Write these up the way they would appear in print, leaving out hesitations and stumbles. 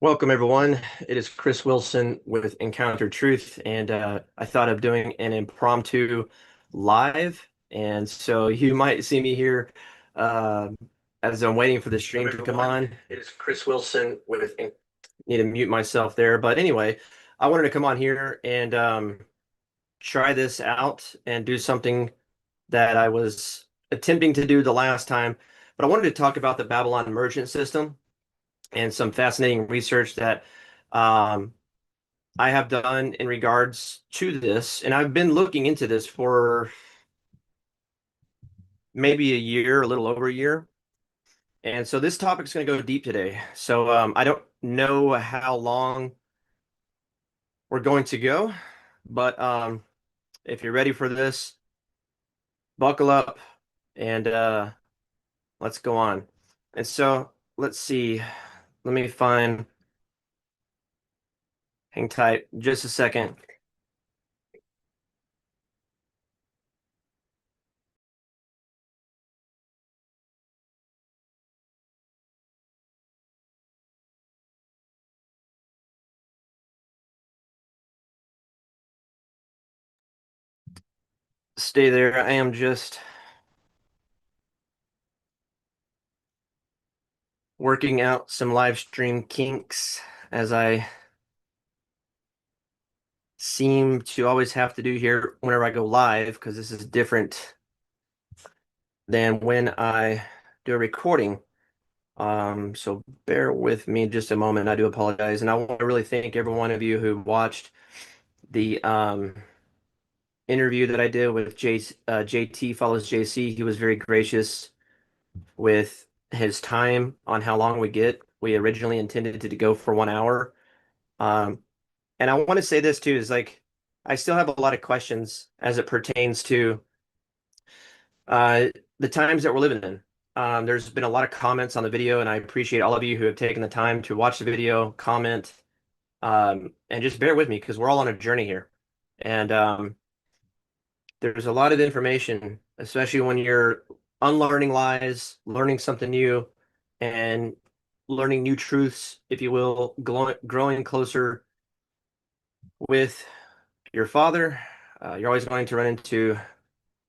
Welcome, everyone. It is Chris Wilson with Encounter Truth, and I thought of doing an impromptu live. And so you might see me here uh, as I'm waiting for the stream to come on. It is Chris Wilson with, need to mute myself there. But anyway, I wanted to come on here and try this out and do something that I was attempting to do the last time. But I wanted to talk about the Babylon merchant system and some fascinating research that um, I have done in regards to this. And I've been looking into this for maybe a year, a little over a year. And so this topic is going to go deep today. So I don't know how long we're going to go, but if you're ready for this, buckle up and let's go on. And so let's see. Let me find, hang tight just a second. Stay there. I am just working out some live stream kinks as I seem to always have to do here whenever I go live, because this is different than when I do a recording. So bear with me just a moment. I do apologize. And I want to really thank every one of you who watched the interview that I did with JT Follows JC. He was very gracious with his time on how long we get. We originally intended to go for 1 hour. Um, and I want to say this too, is like I still have a lot of questions as it pertains to uh, the times that we're living in. There's been a lot of comments on the video, and I appreciate all of you who have taken the time to watch the video, comment, and just bear with me because we're all on a journey here. And there's a lot of information, especially when you're unlearning lies, learning something new, and learning new truths, if you will, growing closer with your father. You're always going to run into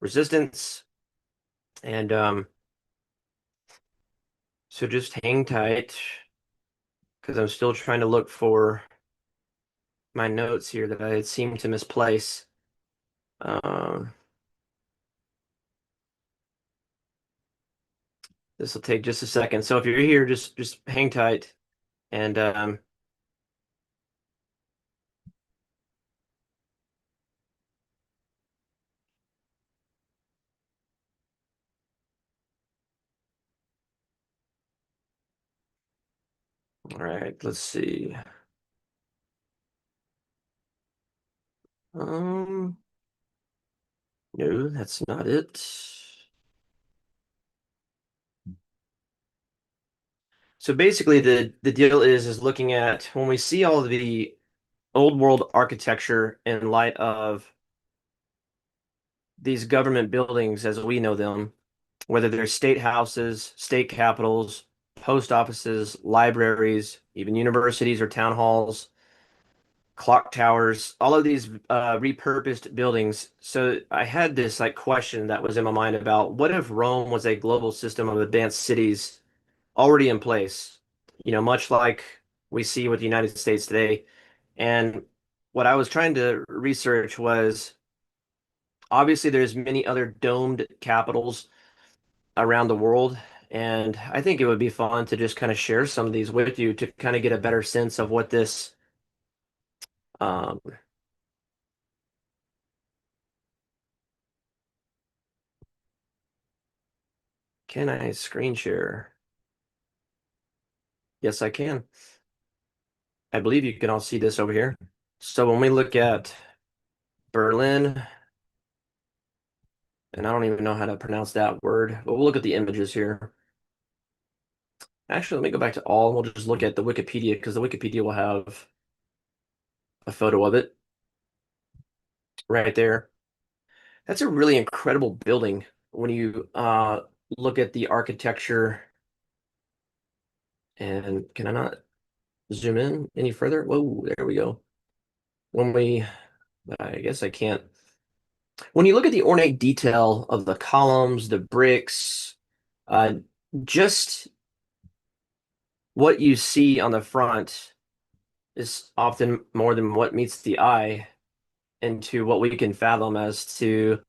resistance. And so just hang tight because I'm still trying to look for my notes here that I seem to misplace. Um, this will take just a second. So if you're here, just hang tight. And all right, let's see. Um, no, that's not it. So basically the deal is looking at when we see all of the old world architecture in light of these government buildings as we know them, whether they're state houses, state capitals, post offices, libraries, even universities or town halls, clock towers, all of these repurposed buildings. So I had this like question that was in my mind about what if Rome was a global system of advanced cities already in place, much like we see with the United States today. And what I was trying to research was obviously there's many other domed capitals around the world. And I think it would be fun to just kind of share some of these with you to kind of get a better sense of what this um, can I screen share? Yes, I can. I believe you can all see this over here. So when we look at Berlin, and I don't even know how to pronounce that word, but we'll look at the images here. Actually, let me go back to all, and we'll just look at the Wikipedia because the Wikipedia will have a photo of it right there. That's a really incredible building when you look at the architecture. And can I not? zoom in any further. Whoa, there we go. When we, I guess I can't. When you look at the ornate detail of the columns, the bricks, uh, just what you see on the front is often more than what meets the eye into what we can fathom as to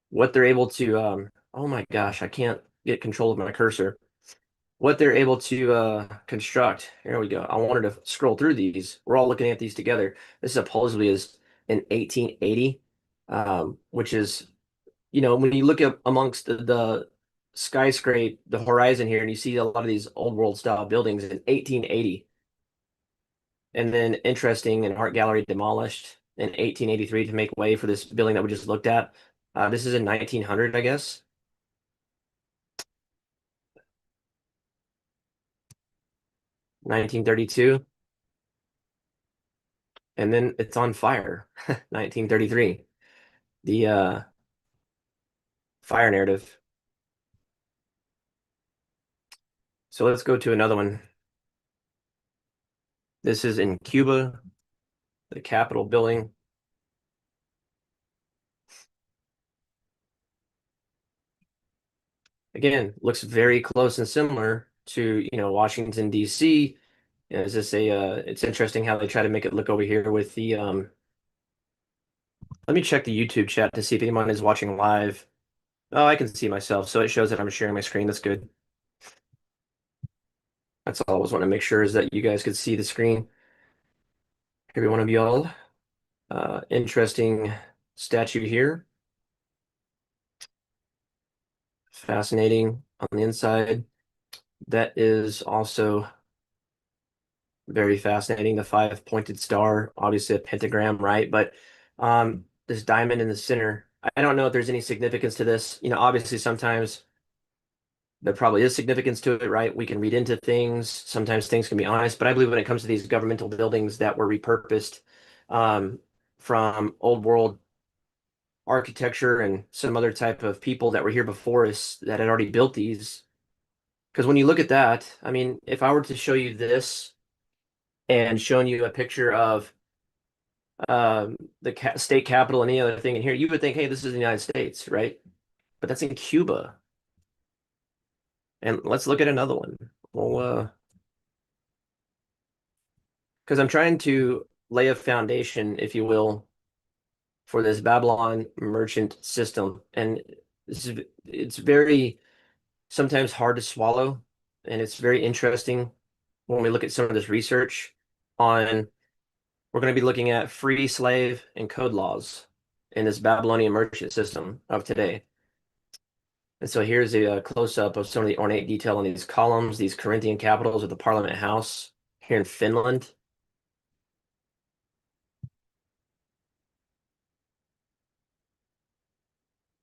what they're able to, oh my gosh, I can't get control of my cursor. What they're able to construct. Here we go. I wanted to scroll through these. We're all looking at these together. This supposedly is in 1880, which is, when you look up amongst the skyscrape, the horizon here, and you see a lot of these old world style buildings in 1880, and then interesting, an art gallery demolished in 1883 to make way for this building that we just looked at. This is in 1900, I guess, 1932, and then it's on fire, 1933. The fire narrative. So let's go to another one. This is in Cuba, the Capitol building. Again, looks very close and similar to, Washington, D.C. Is this it's interesting how they try to make it look over here with the, let me check the YouTube chat to see if anyone is watching live. Oh, I can see myself, so it shows that I'm sharing my screen. That's good. That's all I was wanting to make sure is that you guys could see the screen. Every one of y'all. Interesting statue here. Fascinating on the inside. That is also very fascinating. The five-pointed star, obviously a pentagram, right? But this diamond in the center, I don't know if there's any significance to this. Obviously sometimes there probably is significance to it, right? We can read into things. Sometimes things can be honest, but I believe when it comes to these governmental buildings that were repurposed um, from old world architecture and some other type of people that were here before us that had already built these. Because when you look at that, I mean, if I were to show you this and showing you a picture of the state capital and any other thing in here, you would think, hey, this is the United States, right? But that's in Cuba. And let's look at another one. Well, because I'm trying to lay a foundation, if you will, for this Babylon merchant system. And it's very sometimes hard to swallow. And it's very interesting when we look at some of this research on, we're going to be looking at free slave and code laws in this Babylonian merchant system of today. And so here's a close-up of some of the ornate detail on these columns, these Corinthian capitals of the Parliament House here in Finland.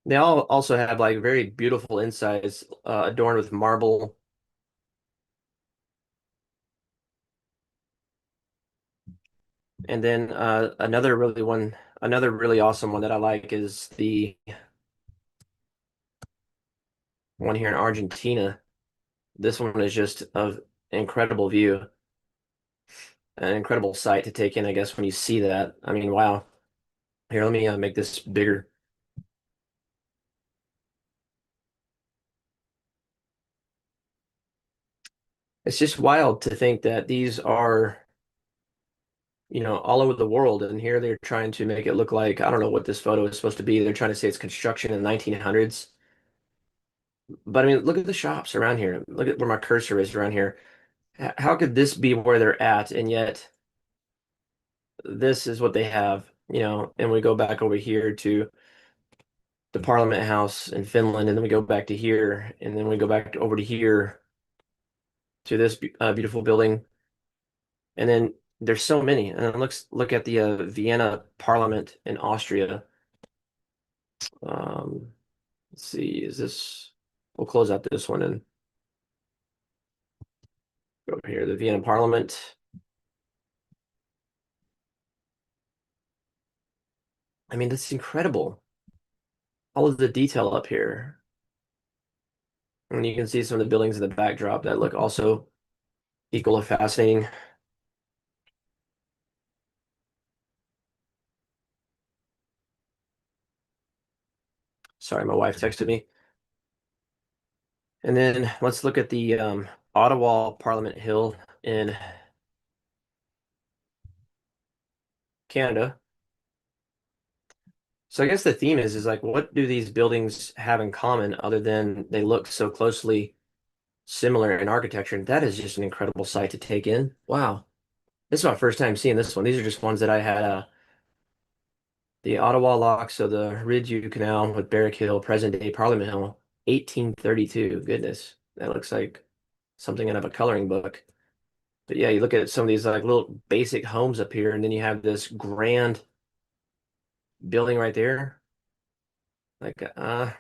They all also have like very beautiful insides adorned with marble. And then another really awesome one that I like is the one here in Argentina. This one is just of incredible view, an incredible sight to take in, I guess, when you see that. I mean, wow. Here, let me make this bigger. It's just wild to think that these are, all over the world, and here they're trying to make it look like, I don't know what this photo is supposed to be. They're trying to say it's construction in the 1900s. But I mean, look at the shops around here. Look at where my cursor is around here. How could this be where they're at, and yet this is what they have, and we go back over here to the Parliament House in Finland, and then we go back to here, and then we go back over to here to this beautiful building, and then there's so many. And then look at the Vienna Parliament in Austria. Um, let's see, is this? We'll close out this one and go over here, the Vienna Parliament. I mean, that's incredible. All of the detail up here. And you can see some of the buildings in the backdrop that look also equally fascinating. Sorry, my wife texted me. And then let's look at the Ottawa Parliament Hill in Canada. So I guess the theme is like, what do these buildings have in common other than they look so closely similar in architecture? And that is just an incredible sight to take in. Wow. This is my first time seeing this one. These are just ones that I had the Ottawa Locks of the Rideau Canal with Barrack Hill, present day Parliament Hill, 1832. Goodness, that looks like something out of a coloring book. But yeah, you look at some of these like little basic homes up here, and then you have this grand building right there. Like, they're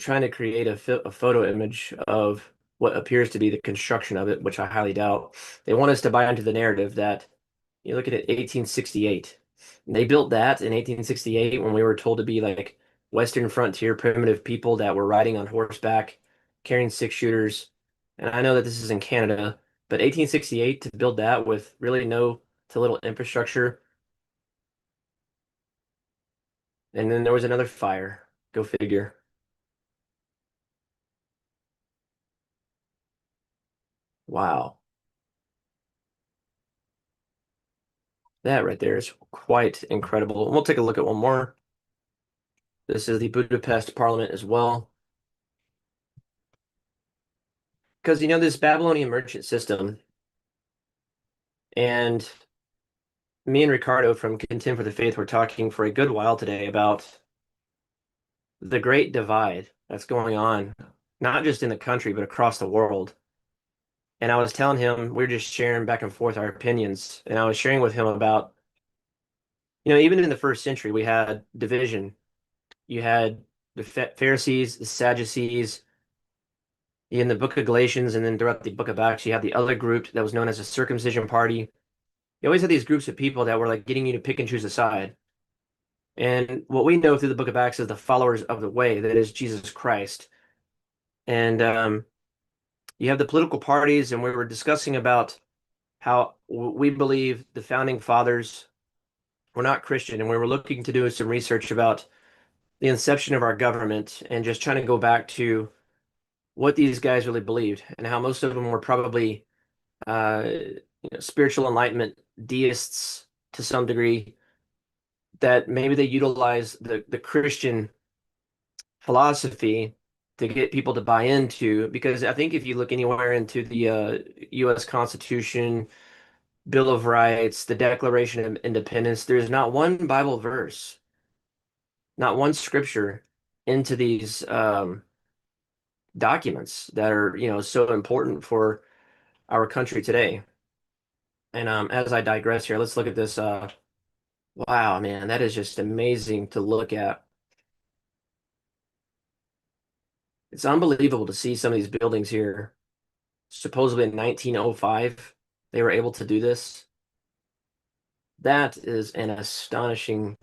trying to create a photo image of what appears to be the construction of it, which I highly doubt. They want us to buy into the narrative that you look at it, 1868. They built that in 1868 when we were told to be like Western frontier primitive people that were riding on horseback, carrying six shooters. And I know that this is in Canada, but 1868 to build that with really no to little infrastructure. And then there was another fire. Go figure. Wow. That right there is quite incredible. We'll take a look at one more. This is the Budapest Parliament as well. Because you know this Babylonian merchant system, and me and Ricardo from Contend for the Faith were talking for a good while today about the great divide that's going on, not just in the country, but across the world. And I was telling him, we are just sharing back and forth our opinions. And I was sharing with him about, even in the first century, we had division. You had the Pharisees, the Sadducees, in the book of Galatians, and then throughout the book of Acts, you have the other group that was known as the circumcision party. You always had these groups of people that were like getting you to pick and choose a side. And what we know through the book of Acts is the followers of the way, that is Jesus Christ. And you have the political parties, and we were discussing about how we believe the founding fathers were not Christian, and we were looking to do some research about the inception of our government and just trying to go back to what these guys really believed and how most of them were probably spiritual enlightenment deists to some degree, that maybe they utilize the Christian philosophy to get people to buy into, because I think if you look anywhere into the U.S. Constitution, Bill of Rights, the Declaration of Independence, there's not one Bible verse, not one scripture into these documents that are, so important for our country today. And as I digress here, let's look at this. Wow, man, that is just amazing to look at. It's unbelievable to see some of these buildings here. Supposedly in 1905, they were able to do this. That is an astonishing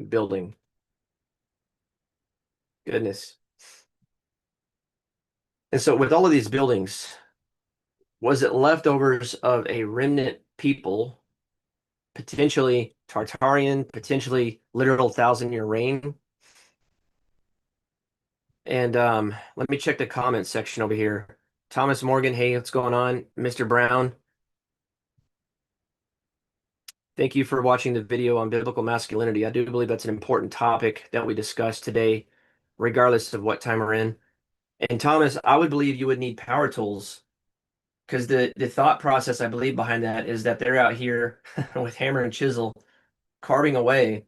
building. Goodness. And so, with all of these buildings, was it leftovers of a remnant people, potentially Tartarian, potentially literal thousand-year reign? And let me check the comments section over here. Thomas Morgan, hey, what's going on? Mr. Brown, thank you for watching the video on biblical masculinity. I do believe that's an important topic that we discussed today, regardless of what time we're in. And Thomas, I would believe you would need power tools, because the thought process I believe behind that is that they're out here with hammer and chisel carving away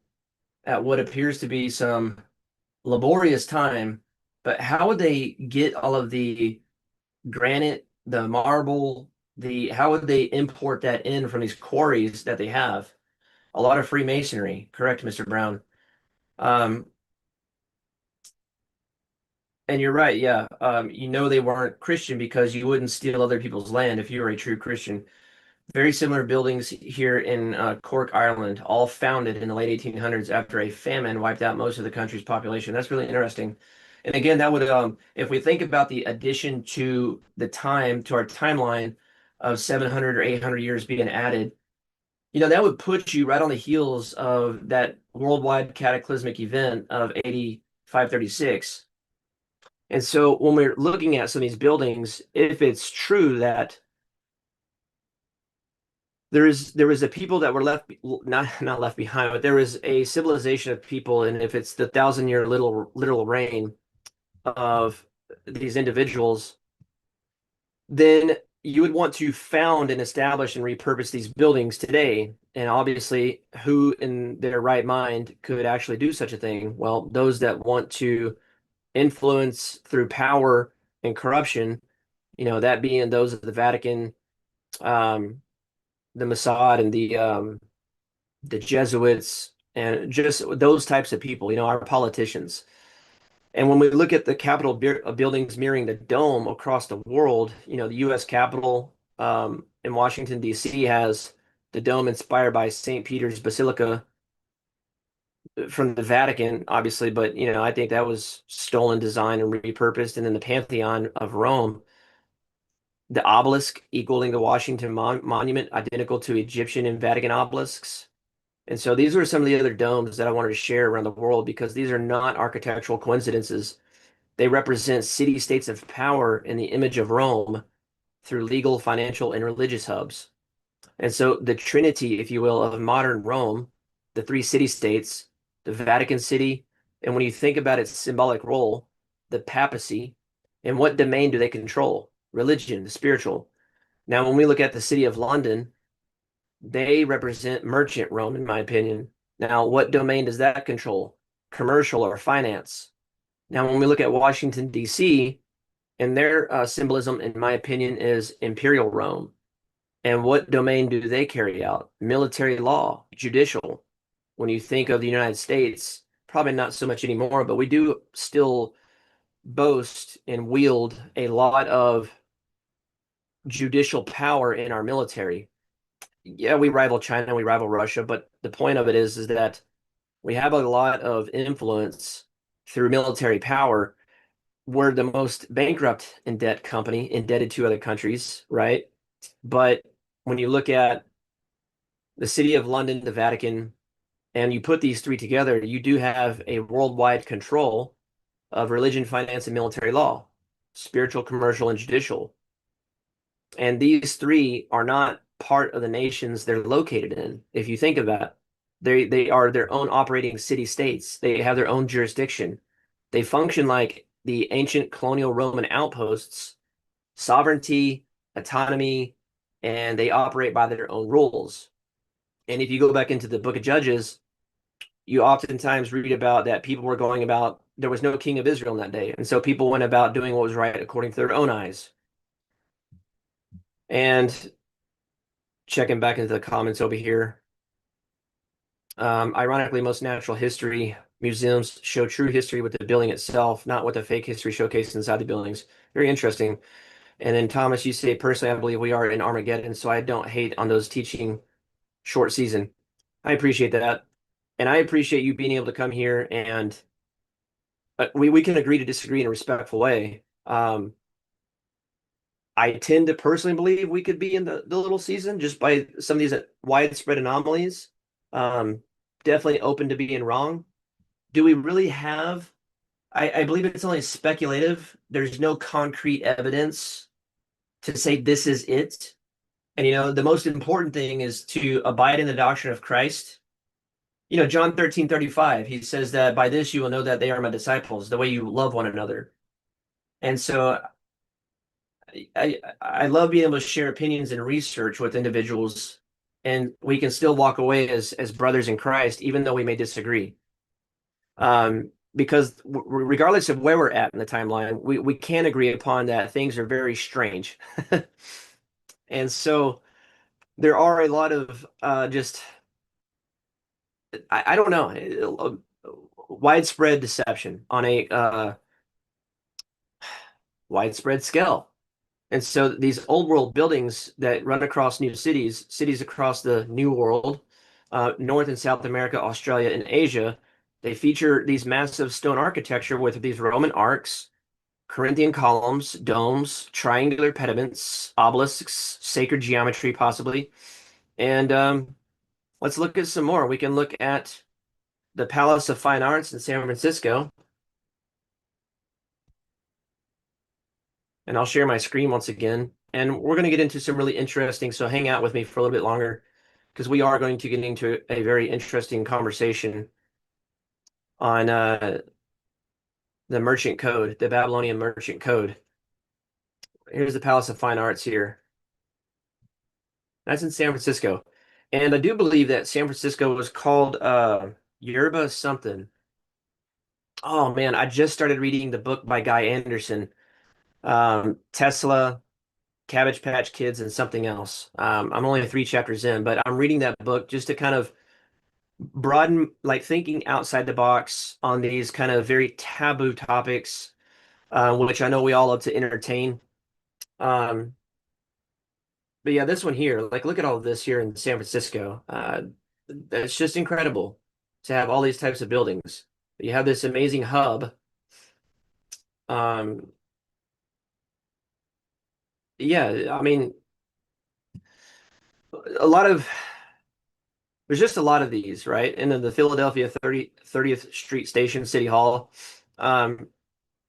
at what appears to be some laborious time. But how would they get all of the granite, the marble, how would they import that in from these quarries that they have? A lot of Freemasonry, correct, Mr. Brown? Um, and you're right, yeah. They weren't Christian because you wouldn't steal other people's land if you were a true Christian. Very similar buildings here in Cork, Ireland, all founded in the late 1800s after a famine wiped out most of the country's population. That's really interesting. And again, that would if we think about the addition to the time to our timeline of 700 or 800 years being added, that would put you right on the heels of that worldwide cataclysmic event of 8536. And so when we're looking at some of these buildings, if it's true that there was a people that were not left behind, but there was a civilization of people, and if it's the 1,000-year literal reign of these individuals, then you would want to found and establish and repurpose these buildings today. And obviously, who in their right mind could actually do such a thing? Well, those that want to influence through power and corruption, that being those of the Vatican, um, the Mossad, and the Jesuits, and just those types of people, our politicians. And when we look at the Capitol buildings mirroring the dome across the world, the U.S. Capitol in Washington, D.C. has the dome inspired by St. Peter's Basilica from the Vatican, obviously, but I think that was stolen, designed, and repurposed. And then the Pantheon of Rome, the obelisk equaling the Washington Monument, identical to Egyptian and Vatican obelisks. And so these are some of the other domes that I wanted to share around the world because these are not architectural coincidences. They represent city-states of power in the image of Rome through legal, financial, and religious hubs. And so the trinity, if you will, of modern Rome, the three city-states, the Vatican City, and when you think about its symbolic role, the papacy, and what domain do they control? Religion, the spiritual. Now, when we look at the city of London, they represent merchant Rome, in my opinion. Now, what domain does that control? Commercial or finance? Now, when we look at Washington, D.C., and their symbolism, in my opinion, is imperial Rome. And what domain do they carry out? Military law, judicial. When you think of the United States, probably not so much anymore, but we do still boast and wield a lot of judicial power in our military. Yeah, we rival China, we rival Russia, but the point of it is that we have a lot of influence through military power. We're the most bankrupt in debt company, indebted to other countries, right? But when you look at the City of London, the Vatican, and you put these three together, you do have a worldwide control of religion, finance, and military law, spiritual, commercial, and judicial. And these three are not part of the nations they're located in. If you think of that, they are their own operating city states. They have their own jurisdiction. They function like the ancient colonial Roman outposts, sovereignty, autonomy, and they operate by their own rules. And if you go back into the book of Judges, you oftentimes read about that people were going about, there was no king of Israel in that day. And so people went about doing what was right according to their own eyes. And checking back into the comments over here. Ironically, most natural history museums show true history with the building itself, not what the fake history showcased inside the buildings. Very interesting. And then Thomas, you say, personally, I believe we are in Armageddon, so I don't hate on those teaching short season. I appreciate that. And I appreciate you being able to come here and we can agree to disagree in a respectful way. I tend to personally believe we could be in the little season just by some of these widespread anomalies. Um, Definitely open to being wrong. Do we really have? I believe it's only speculative. There's no concrete evidence to say this is it. And the most important thing is to abide in the doctrine of Christ. John 13:35, he says that by this you will know that they are my disciples, the way you love one another. And so I love being able to share opinions and research with individuals, and we can still walk away as brothers in Christ, even though we may disagree. Because regardless of where we're at in the timeline, we can agree upon that things are very strange. And so there are a lot of just I don't know, widespread deception on a widespread scale. And so these old world buildings that run across new cities across the New World, North and South America, Australia, and Asia, They feature these massive stone architecture with these Roman arcs, Corinthian columns, domes, triangular pediments, obelisks, sacred geometry, possibly. And let's look at some more. We can look at the Palace of Fine Arts in San Francisco. And I'll share my screen once again. And we're going to get into some really interesting, so hang out with me for a little bit longer because we are going to get into a very interesting conversation on the merchant code, the Babylonian merchant code. Here's the Palace of Fine Arts here. That's in San Francisco. And I do believe that San Francisco was called Yerba something. Oh man, I just started reading the book by Guy Anderson, Tesla, Cabbage Patch Kids, and something else. I'm only 3 chapters in, but I'm reading that book just to kind of broaden, like thinking outside the box on these kind of very taboo topics, which I know we all love to entertain. Um, but yeah, this one here, like look at all of this here in San Francisco. It's just incredible to have all these types of buildings. You have this amazing hub. Um, yeah, I mean, a lot of there's just a lot of these, right? And then the Philadelphia 30th Street Station, City Hall. Um,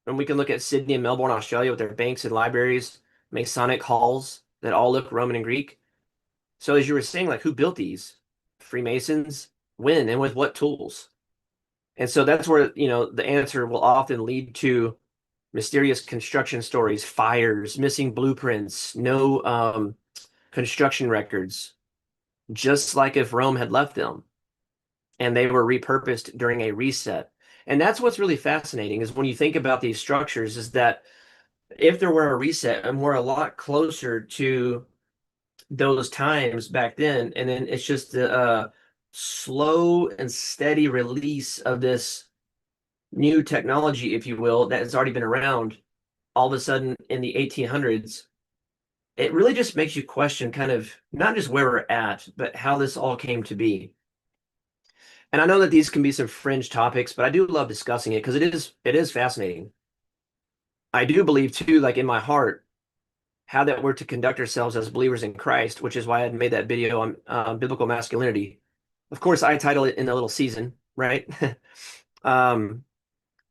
and we can look at Sydney and Melbourne, Australia, with their banks and libraries, Masonic halls that all look Roman and Greek. So as you were saying, like who built these? Freemasons? When and with what tools? And so that's where, the answer will often lead to mysterious construction stories, fires, missing blueprints, no construction records, just like if Rome had left them and they were repurposed during a reset. And that's what's really fascinating is when you think about these structures, is that if there were a reset and we're a lot closer to those times back then, and then it's just the slow and steady release of this new technology, if you will, that has already been around all of a sudden in the 1800s, it really just makes you question kind of not just where we're at, but how this all came to be. And I know that these can be some fringe topics, but I do love discussing it because it is fascinating. I do believe too, like in my heart, how that we're to conduct ourselves as believers in Christ, which is why I had made that video on biblical masculinity. Of course, I title it in the little season, right? um,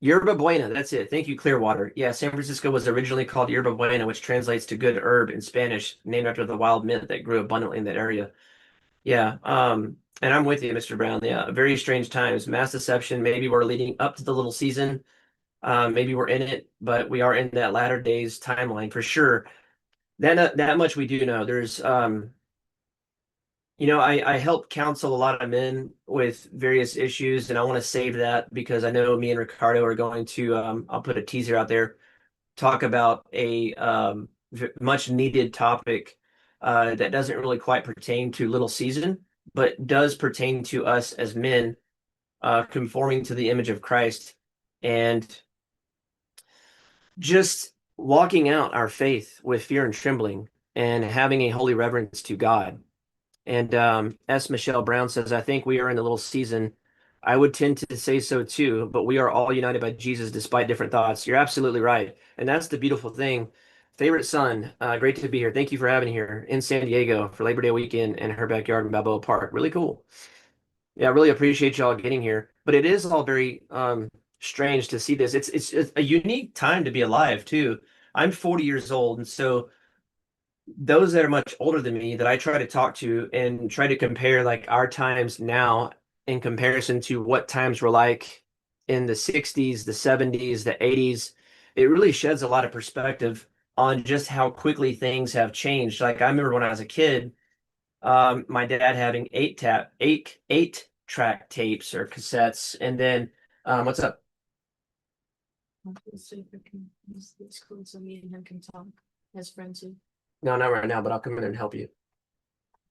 Yerba Buena, that's it. Thank you, Clearwater. Yeah, San Francisco was originally called Yerba Buena, which translates to good herb in Spanish, named after the wild mint that grew abundantly in that area. Yeah, and I'm with you, Mr. Brown. Yeah, very strange times. Mass deception. Maybe we're leading up to the little season. Maybe we're in it, but we are in that latter days timeline for sure. That much we do know. There's I help counsel a lot of men with various issues, and I want to save that because I know me and Ricardo are going to I'll put a teaser out there, talk about a much needed topic that doesn't really quite pertain to little season, but does pertain to us as men conforming to the image of Christ and just walking out our faith with fear and trembling and having a holy reverence to God. And S. Michelle Brown says, I think we are in a little season. I would tend to say so too, but we are all united by Jesus despite different thoughts. You're absolutely right. And that's the beautiful thing. Favorite son, great to be here. Thank you for having me here in San Diego for Labor Day weekend in her backyard in Balboa Park. Really cool. Yeah, I really appreciate y'all getting here. But it is all very strange to see this. It's a unique time to be alive too. I'm 40 years old, and so those that are much older than me that I try to talk to and try to compare like our times now in comparison to what times were like in the 60s, the 70s, the 80s, it really sheds a lot of perspective on just how quickly things have changed. Like I remember when I was a kid, my dad having eight track tapes or cassettes, and then what's up? Let's see if I can use this code so me and him can talk as friends. No, not right now, but I'll come in and help you.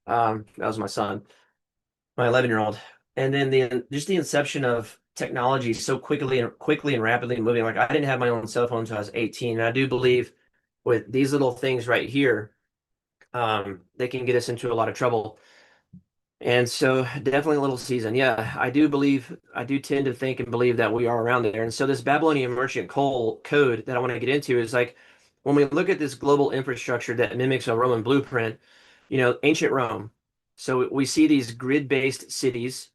That was my son, my 11-year-old. And then the inception of technology so quickly and rapidly moving. Like I didn't have my own cell phone until I was 18. And I do believe with these little things right here, they can get us into a lot of trouble. And so definitely a little season. Yeah, I do tend to think and believe that we are around there. And so this Babylonian merchant coal code that I want to get into is like when we look at this global infrastructure that mimics a Roman blueprint, ancient Rome. So we see these grid-based cities,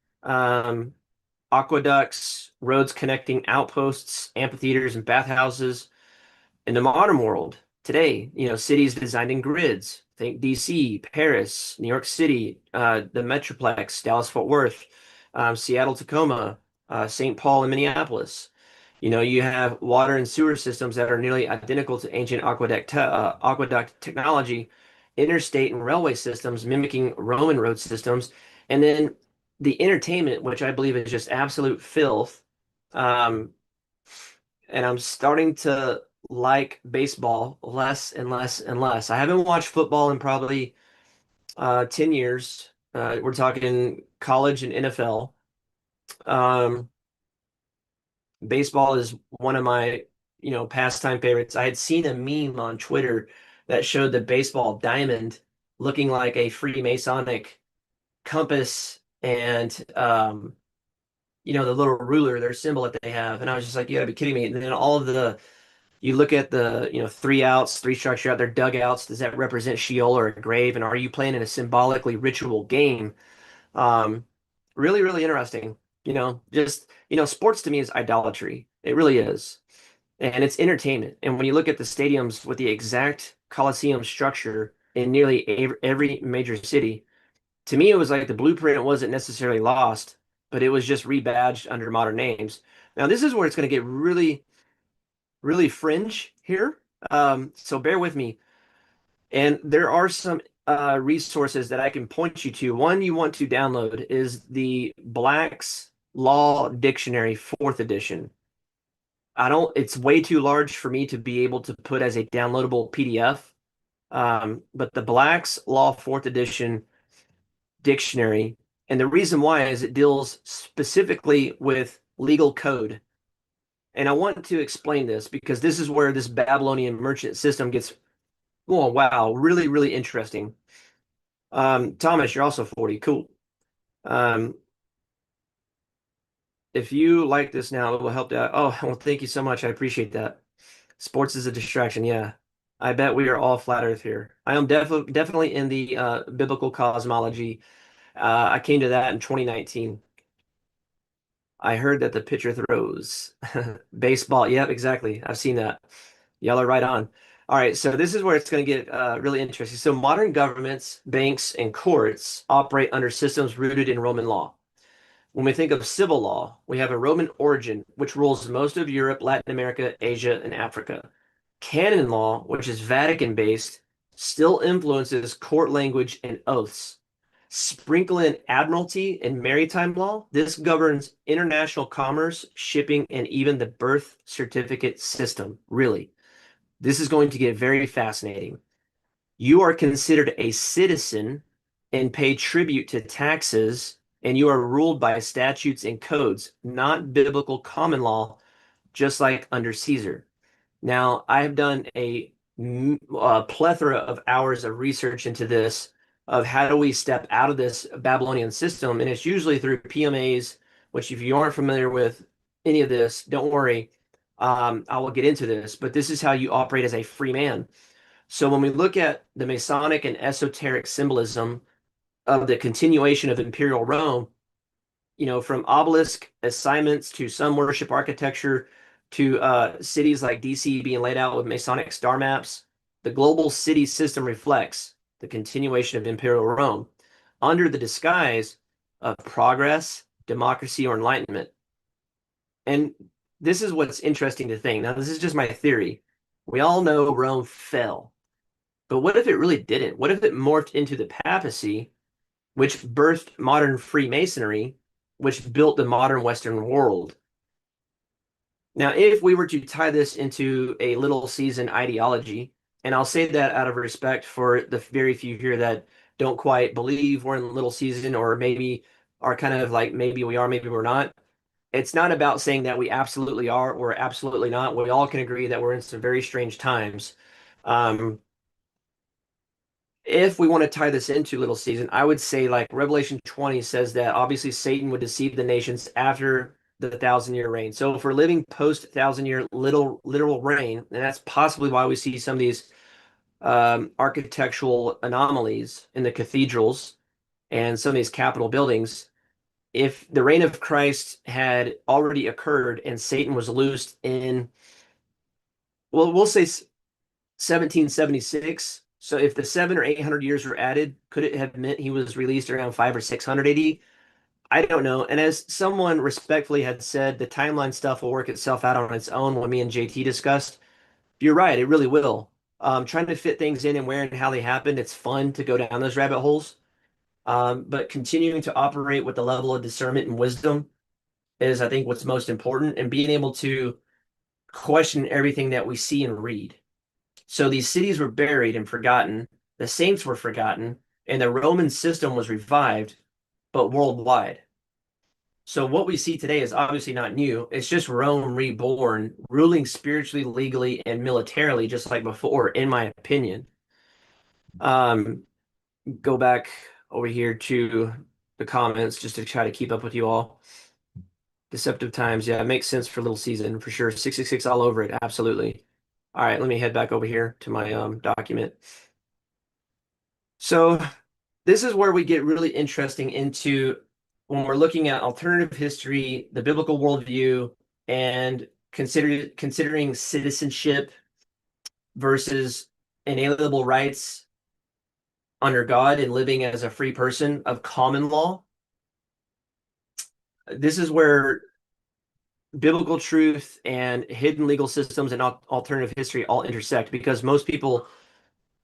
aqueducts, roads connecting outposts, amphitheaters, and bathhouses. In the modern world today, cities designed in grids. Think DC, Paris, New York City, the Metroplex, Dallas Fort Worth, Seattle, Tacoma, St. Paul, and Minneapolis. You have water and sewer systems that are nearly identical to ancient aqueduct technology, interstate and railway systems mimicking Roman road systems, and then the entertainment, which I believe is just absolute filth. Um, and I'm starting to like baseball less and less and less. I haven't watched football in probably 10 years. We're talking college and NFL. Um, Baseball is one of my, pastime favorites. I had seen a meme on Twitter that showed the baseball diamond looking like a Freemasonic compass and the little ruler, their symbol that they have. And I was just like, you gotta be kidding me. And then all of the you look at the, three outs, three strikes, you're out there, dugouts. Does that represent Sheol or a grave? And are you playing in a symbolically ritual game? Um, Really, really interesting. Sports to me is idolatry. It really is. And it's entertainment. And when you look at the stadiums with the exact Coliseum structure in nearly every major city, to me, it was like the blueprint wasn't necessarily lost, but it was just rebadged under modern names. Now, this is where it's going to get really really fringe here. So bear with me. And there are some resources that I can point you to. One you want to download is the Black's Law Dictionary, fourth edition. It's way too large for me to be able to put as a downloadable PDF. But the Black's Law fourth edition dictionary, and the reason why is it deals specifically with legal code. And I want to explain this because this is where this Babylonian merchant system gets, oh, wow, really, really interesting. Thomas, you're also 40. Cool. Um, if you like this now, it will help out. Oh, well, thank you so much. I appreciate that. Sports is a distraction. Yeah. I bet we are all flat earth here. I am definitely in the biblical cosmology. I came to that in 2019. I heard that the pitcher throws. Baseball. Yep, exactly. I've seen that. Y'all are right on. All right, so this is where it's going to get really interesting. So modern governments, banks, and courts operate under systems rooted in Roman law. When we think of civil law, we have a Roman origin, which rules most of Europe, Latin America, Asia, and Africa. Canon law, which is Vatican-based, still influences court language and oaths. Sprinkle in Admiralty and Maritime law. This governs international commerce, shipping, and even the birth certificate system, really. This is going to get very fascinating. You are considered a citizen and pay tribute to taxes, and you are ruled by statutes and codes, not biblical common law, just like under Caesar. Now, I have done a plethora of hours of research into this, of how do we step out of this Babylonian system, and it's usually through PMAs, which if you aren't familiar with any of this, don't worry. I will get into this, but this is how you operate as a free man. So when we look at the Masonic and esoteric symbolism of the continuation of Imperial Rome, from obelisk assignments to sun worship architecture to cities like DC being laid out with Masonic star maps, the global city system reflects the continuation of Imperial Rome under the disguise of progress, democracy, or enlightenment. And this is what's interesting to think. Now, this is just my theory. We all know Rome fell, but what if it really didn't? What if it morphed into the papacy, which birthed modern Freemasonry, which built the modern Western world? Now, if we were to tie this into a little season ideology, and I'll say that out of respect for the very few here that don't quite believe we're in little season, or maybe are kind of like maybe we are, maybe we're not. It's not about saying that we absolutely are or absolutely not. We all can agree that we're in some very strange times. Um, if we want to tie this into little season, I would say like Revelation 20 says that obviously Satan would deceive the nations after the 1,000 year reign. So if we're living post 1,000 year literal reign, and that's possibly why we see some of these architectural anomalies in the cathedrals and some of these capitol buildings. If the reign of Christ had already occurred and Satan was loosed in, well, we'll say 1776. So if the 700 or 800 years were added, could it have meant he was released around 500 or 600 AD? I don't know. And as someone respectfully had said, the timeline stuff will work itself out on its own when me and JT discussed. You're right, it really will. Trying to fit things in and where and how they happened, it's fun to go down those rabbit holes. But continuing to operate with the level of discernment and wisdom is, I think, what's most important, and being able to question everything that we see and read. So these cities were buried and forgotten, the saints were forgotten, and the Roman system was revived, but worldwide. So what we see today is obviously not new. It's just Rome reborn, ruling spiritually, legally, and militarily, just like before, in my opinion. Um, Go back over here to the comments just to try to keep up with you all. Deceptive times, yeah, it makes sense for little season for sure. 666 all over it, absolutely. All right, let me head back over here to my document. So this is where we get really interesting into when we're looking at alternative history, the biblical worldview, and considering citizenship versus inalienable rights under God and living as a free person of common law. This is where biblical truth and hidden legal systems and alternative history all intersect, because most people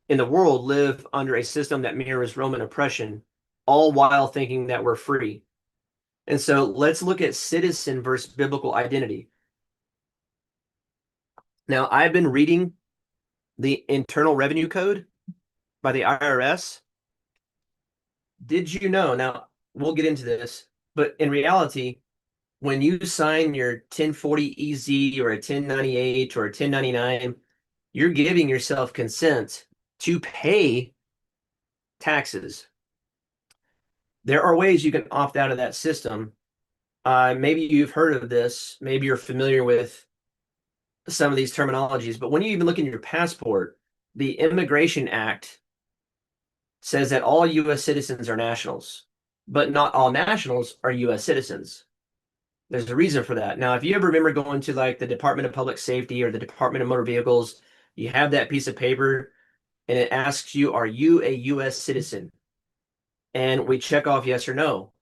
in the world live under a system that mirrors Roman oppression, all while thinking that we're free. And so let's look at citizen versus biblical identity. Now, I've been reading the Internal Revenue Code by the IRS. Did you know? Now, we'll get into this, but in reality, when you sign your 1040 EZ or a 1098 or a 1099, you're giving yourself consent to pay taxes. There are ways you can opt out of that system. Maybe you've heard of this. Maybe you're familiar with some of these terminologies, but when you even look in your passport, the Immigration Act says that all U.S. citizens are nationals, but not all nationals are U.S. citizens. There's a reason for that. Now, if you ever remember going to like the Department of Public Safety or the Department of Motor Vehicles, you have that piece of paper and it asks you, are you a U.S. citizen? And we check off yes or no.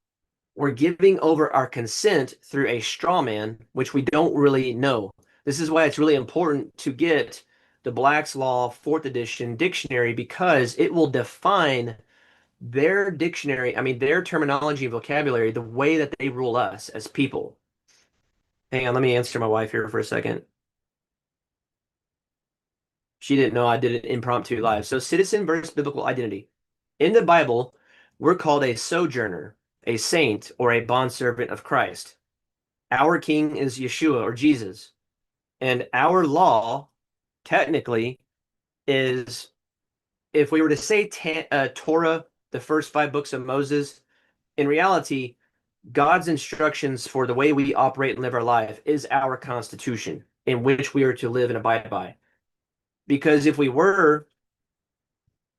We're giving over our consent through a straw man, which we don't really know. This is why it's really important to get the Black's Law 4th edition dictionary, because it will define their dictionary, I mean, their terminology and vocabulary, the way that they rule us as people. Hang on, let me answer my wife here for a second. She didn't know I did an impromptu live. So, citizen versus biblical identity. In the Bible, we're called a sojourner, a saint, or a bondservant of Christ. Our king is Yeshua or Jesus. And our law, technically, is, if we were to say Torah, the first 5 books of Moses, in reality, God's instructions for the way we operate and live our life is our constitution in which we are to live and abide by. Because if we were,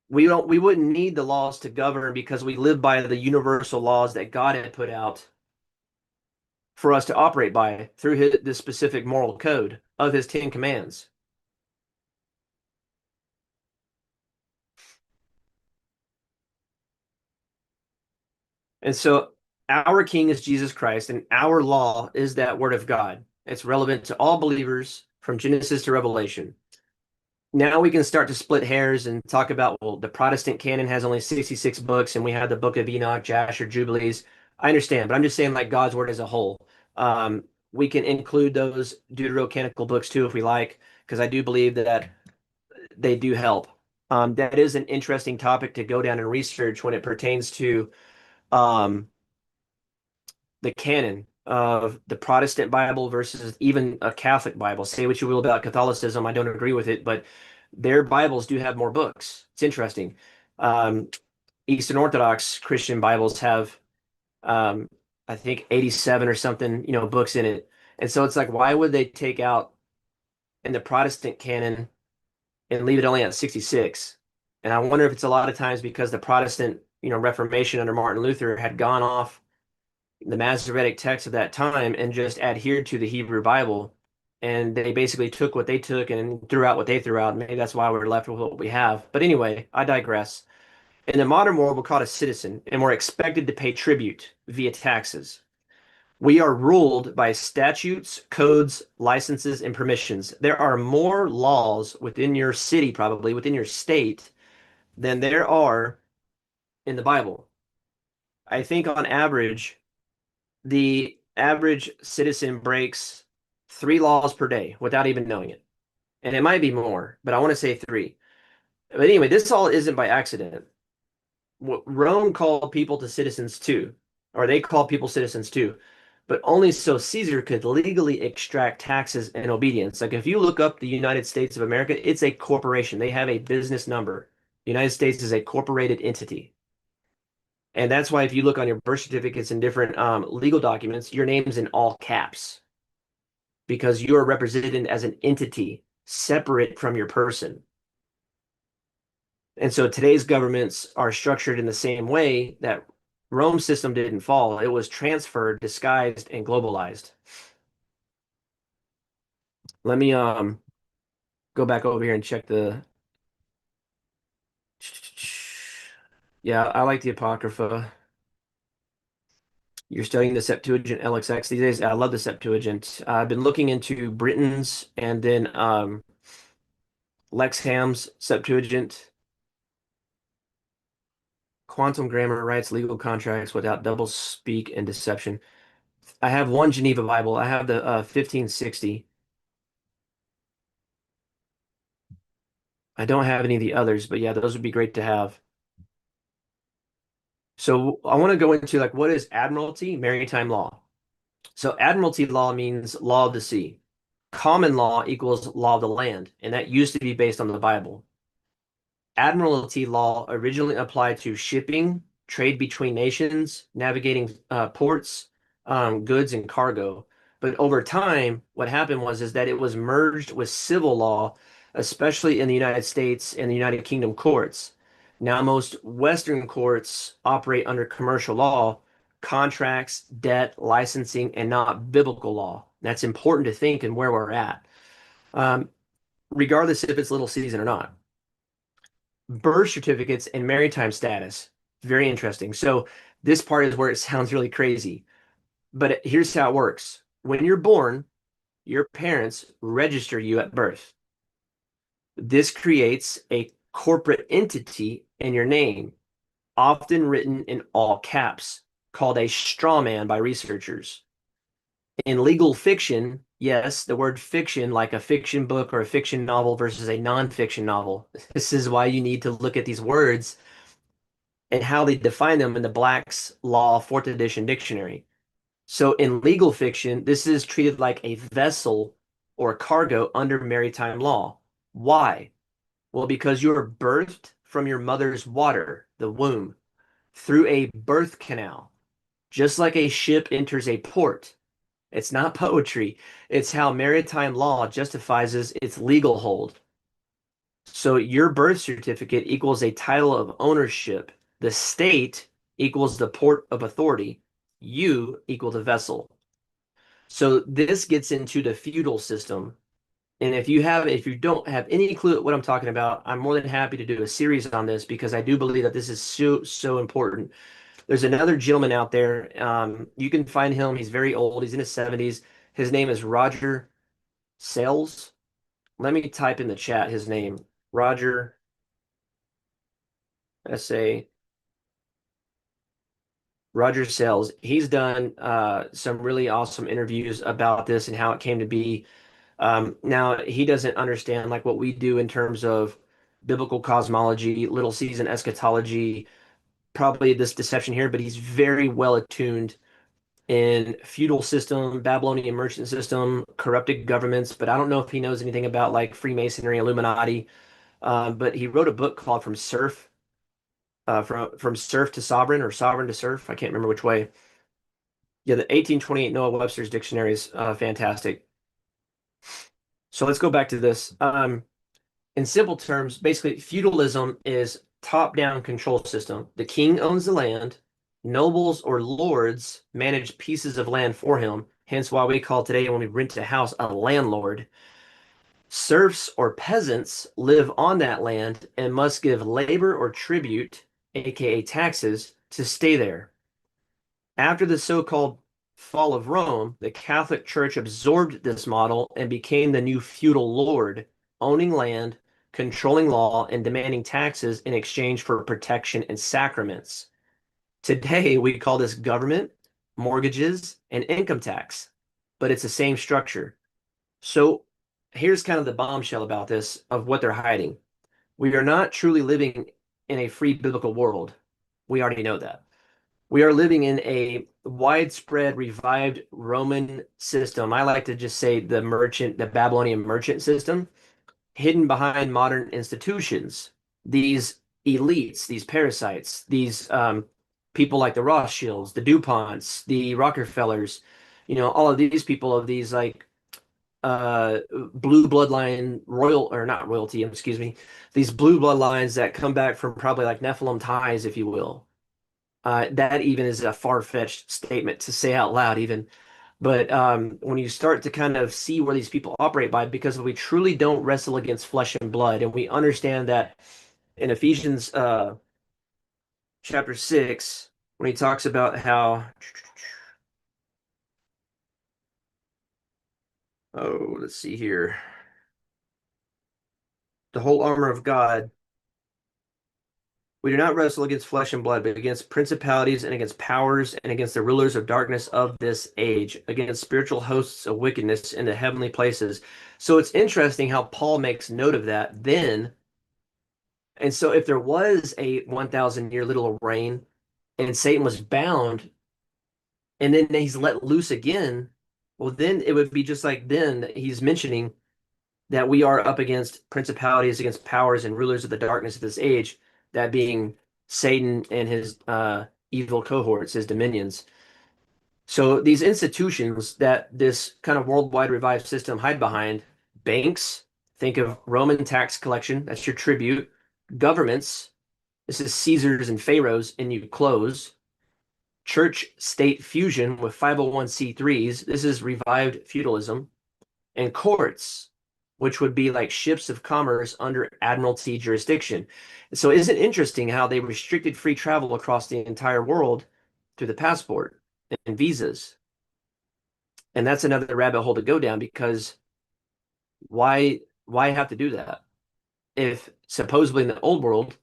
we wouldn't need the laws to govern, because we live by the universal laws that God had put out for us to operate by through the specific moral code of his 10 commands. And so our king is Jesus Christ, and our law is that word of God. It's relevant to all believers from Genesis to Revelation. Now we can start to split hairs and talk about, well, the Protestant canon has only 66 books, and we have the Book of Enoch, Jasher, Jubilees. I understand, but I'm just saying, like, God's word as a whole. We can include those deuterocanonical books too if we like, because I do believe that they do help. That is an interesting topic to go down and research when it pertains to um, the canon of the Protestant Bible versus even a Catholic Bible. Say what you will about Catholicism, I don't agree with it, but their Bibles do have more books. It's interesting. Um, Eastern Orthodox Christian Bibles have, um, I think 87 or something, books in it. And so it's like, why would they take out in the Protestant canon and leave it only at 66? And I wonder if it's a lot of times because the Protestant, Reformation under Martin Luther had gone off the Masoretic text of that time and just adhered to the Hebrew Bible. And they basically took what they took and threw out what they threw out. Maybe that's why we're left with what we have. But anyway, I digress. In the modern world, we're called a citizen, and we're expected to pay tribute via taxes. We are ruled by statutes, codes, licenses, and permissions. There are more laws within your city, probably within your state, than there are in the Bible. I think on average, the average citizen breaks 3 laws per day without even knowing it. And it might be more, but I want to say three. But anyway, this all isn't by accident. Rome called people to citizens too, or they called people citizens too, but only so Caesar could legally extract taxes and obedience. Like if you look up the United States of America, it's a corporation. They have a business number. The United States is a corporated entity. And that's why if you look on your birth certificates and different legal documents, your name's in all caps because you are represented as an entity separate from your person. And so today's governments are structured in the same way that Rome's system didn't fall. It was transferred, disguised, and globalized. Let me go back over here and check the. Yeah, I like the Apocrypha. You're studying the Septuagint LXX these days. I love the Septuagint. I've been looking into Britain's and then Lexham's Septuagint. Quantum grammar writes legal contracts without double speak and deception. I have one Geneva Bible. I have the 1560. I don't have any of the others, but yeah, those would be great to have. So I want to go into like what is Admiralty, maritime law. So Admiralty law means law of the sea. Common law equals law of the land, and that used to be based on the Bible. Admiralty law originally applied to shipping, trade between nations, navigating ports, goods, and cargo. But over time, what happened is that it was merged with civil law, especially in the United States and the United Kingdom courts. Now, most Western courts operate under commercial law, contracts, debt, licensing, and not biblical law. That's important to think and where we're at, um, regardless if it's little season or not. Birth certificates and maritime status. Very interesting. So this part is where it sounds really crazy, but here's how it works. When you're born, your parents register you at birth. This creates a corporate entity in your name, often written in all caps, called a strawman by researchers. In legal fiction, yes, the word fiction, like a fiction book or a fiction novel versus a nonfiction novel. This is why you need to look at these words and how they define them in the Black's Law 4th edition dictionary. So in legal fiction, this is treated like a vessel or a cargo under maritime law. Why? Well, because you are birthed from your mother's water, the womb, through a birth canal, just like a ship enters a port. It's not poetry. It's how maritime law justifies its legal hold. So your birth certificate equals a title of ownership. The state equals the port of authority. You equal the vessel. So this gets into the feudal system. And if you don't have any clue what I'm talking about, I'm more than happy to do a series on this because I do believe that this is so important. There's another gentleman out there. You can find him. He's very old. He's in his 70s. His name is Roger Sales. Let me type in the chat his name. Roger S.A. Roger Sales. He's done some really awesome interviews about this and how it came to be. Now he doesn't understand like what we do in terms of biblical cosmology, little season eschatology, probably this deception here, but he's very well attuned in feudal system, Babylonian merchant system, corrupted governments. But I don't know if he knows anything about like Freemasonry, Illuminati. But he wrote a book called From Serf from serf to sovereign or sovereign to serf. I can't remember which way. Yeah, the 1828 Noah Webster's dictionary is fantastic. So let's go back to this. In simple terms, basically, feudalism is top-down control system. The king owns the land. Nobles or lords manage pieces of land for him. Hence why we call today when we rent a house a landlord. Serfs or peasants live on that land and must give labor or tribute, aka taxes, to stay there. After the so-called fall of Rome, the Catholic Church absorbed this model and became the new feudal lord, owning land, controlling law, and demanding taxes in exchange for protection and sacraments. Today, we call this government, mortgages, and income tax, but it's the same structure. So here's kind of the bombshell about this of what they're hiding. We are not truly living in a free biblical world. We already know that. We are living in a widespread revived Roman system. I like to just say the Babylonian merchant system, hidden behind modern institutions. These elites, these parasites, these people like the Rothschilds, the DuPonts, the Rockefellers, all of these people of these like blue bloodline royal or not royalty, excuse me, these blue bloodlines that come back from probably like Nephilim ties, if you will. That even is a far-fetched statement to say out loud, even. But when you start to kind of see where these people operate by, because we truly don't wrestle against flesh and blood, and we understand that in Ephesians chapter 6, when he talks about how, oh, let's see here, the whole armor of God. We do not wrestle against flesh and blood, but against principalities and against powers and against the rulers of darkness of this age, against spiritual hosts of wickedness in the heavenly places. So it's interesting how Paul makes note of that then. And so if there was a 1,000-year literal reign and Satan was bound and then he's let loose again, well, then it would be just like then that he's mentioning that we are up against principalities, against powers and rulers of the darkness of this age, that being Satan and his evil cohorts, his dominions. So these institutions that this kind of worldwide revived system hide behind, banks, think of Roman tax collection, that's your tribute. Governments, this is Caesars and Pharaohs in new clothes. Church state fusion with 501c3s, this is revived feudalism. And courts, which would be like ships of commerce under Admiralty jurisdiction. So isn't it interesting how they restricted free travel across the entire world through the passport and visas? And that's another rabbit hole to go down because why have to do that? If supposedly in the old world,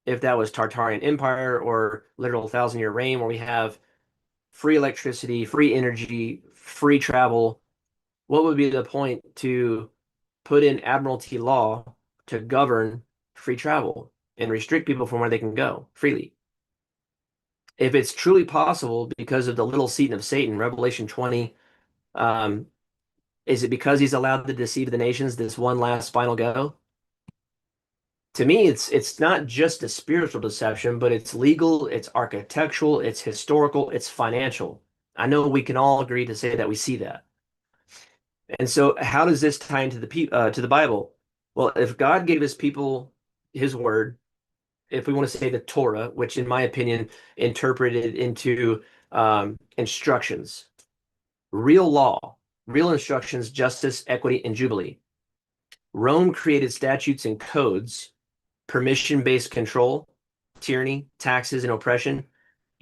if that was Tartarian Empire or literal thousand-year reign where we have free electricity, free energy, free travel, what would be the point to put in Admiralty law to govern free travel and restrict people from where they can go freely? If it's truly possible because of the little seed of Satan, Revelation 20, um, is it because he's allowed to deceive the nations this one last final go? To me, it's not just a spiritual deception, but it's legal, it's architectural, it's historical, it's financial. I know we can all agree to say that we see that. And so, how does this tie into to the Bible? Well, if God gave his people his word, if we want to say the Torah, which in my opinion interpreted into instructions, real law, real instructions, justice, equity, and jubilee. Rome created statutes and codes, permission-based control, tyranny, taxes, and oppression.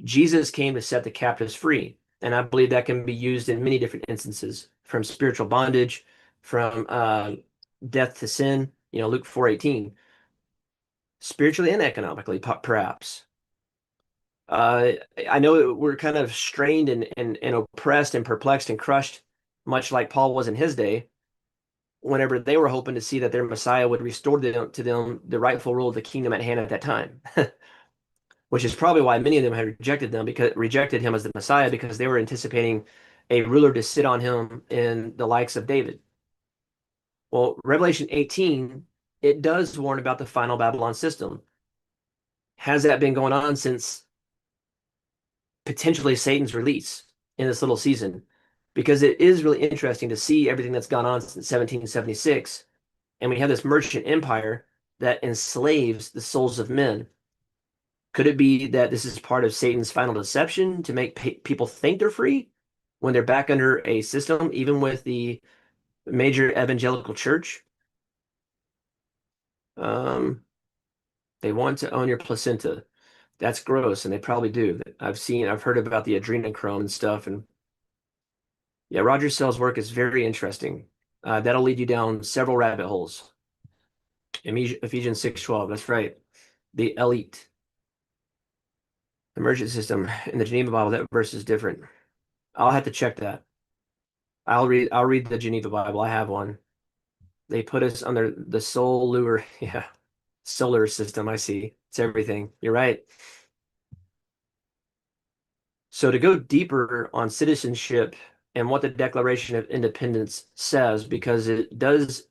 Jesus came to set the captives free. And I believe that can be used in many different instances, from spiritual bondage, from death to sin, Luke 4:18, spiritually and economically, perhaps. Uh, I know we're kind of strained and oppressed and perplexed and crushed, much like Paul was in his day, whenever they were hoping to see that their Messiah would restore to them the rightful rule of the kingdom at hand at that time. Which is probably why many of them had rejected him as the Messiah, because they were anticipating a ruler to sit on him in the likes of David. Well, Revelation 18, it does warn about the final Babylon system. has that been going on since potentially Satan's release in this little season? Because it is really interesting to see everything that's gone on since 1776. And we have this merchant empire that enslaves the souls of men. Could it be that this is part of Satan's final deception to make people think they're free when they're back under a system, even with the major evangelical church? Um, they want to own your placenta. That's gross, and they probably do. I've heard about the adrenochrome and stuff, and yeah, Roger Sell's work is very interesting. That'll lead you down several rabbit holes. Ephesians 6:12, that's right. The elite, the merchant system in the Geneva Bible, that verse is different. I'll have to check that. I'll read the Geneva Bible. I have one. They put us under the solar, yeah, solar system. I see. It's everything. You're right. So to go deeper on citizenship and what the Declaration of Independence says, because it does,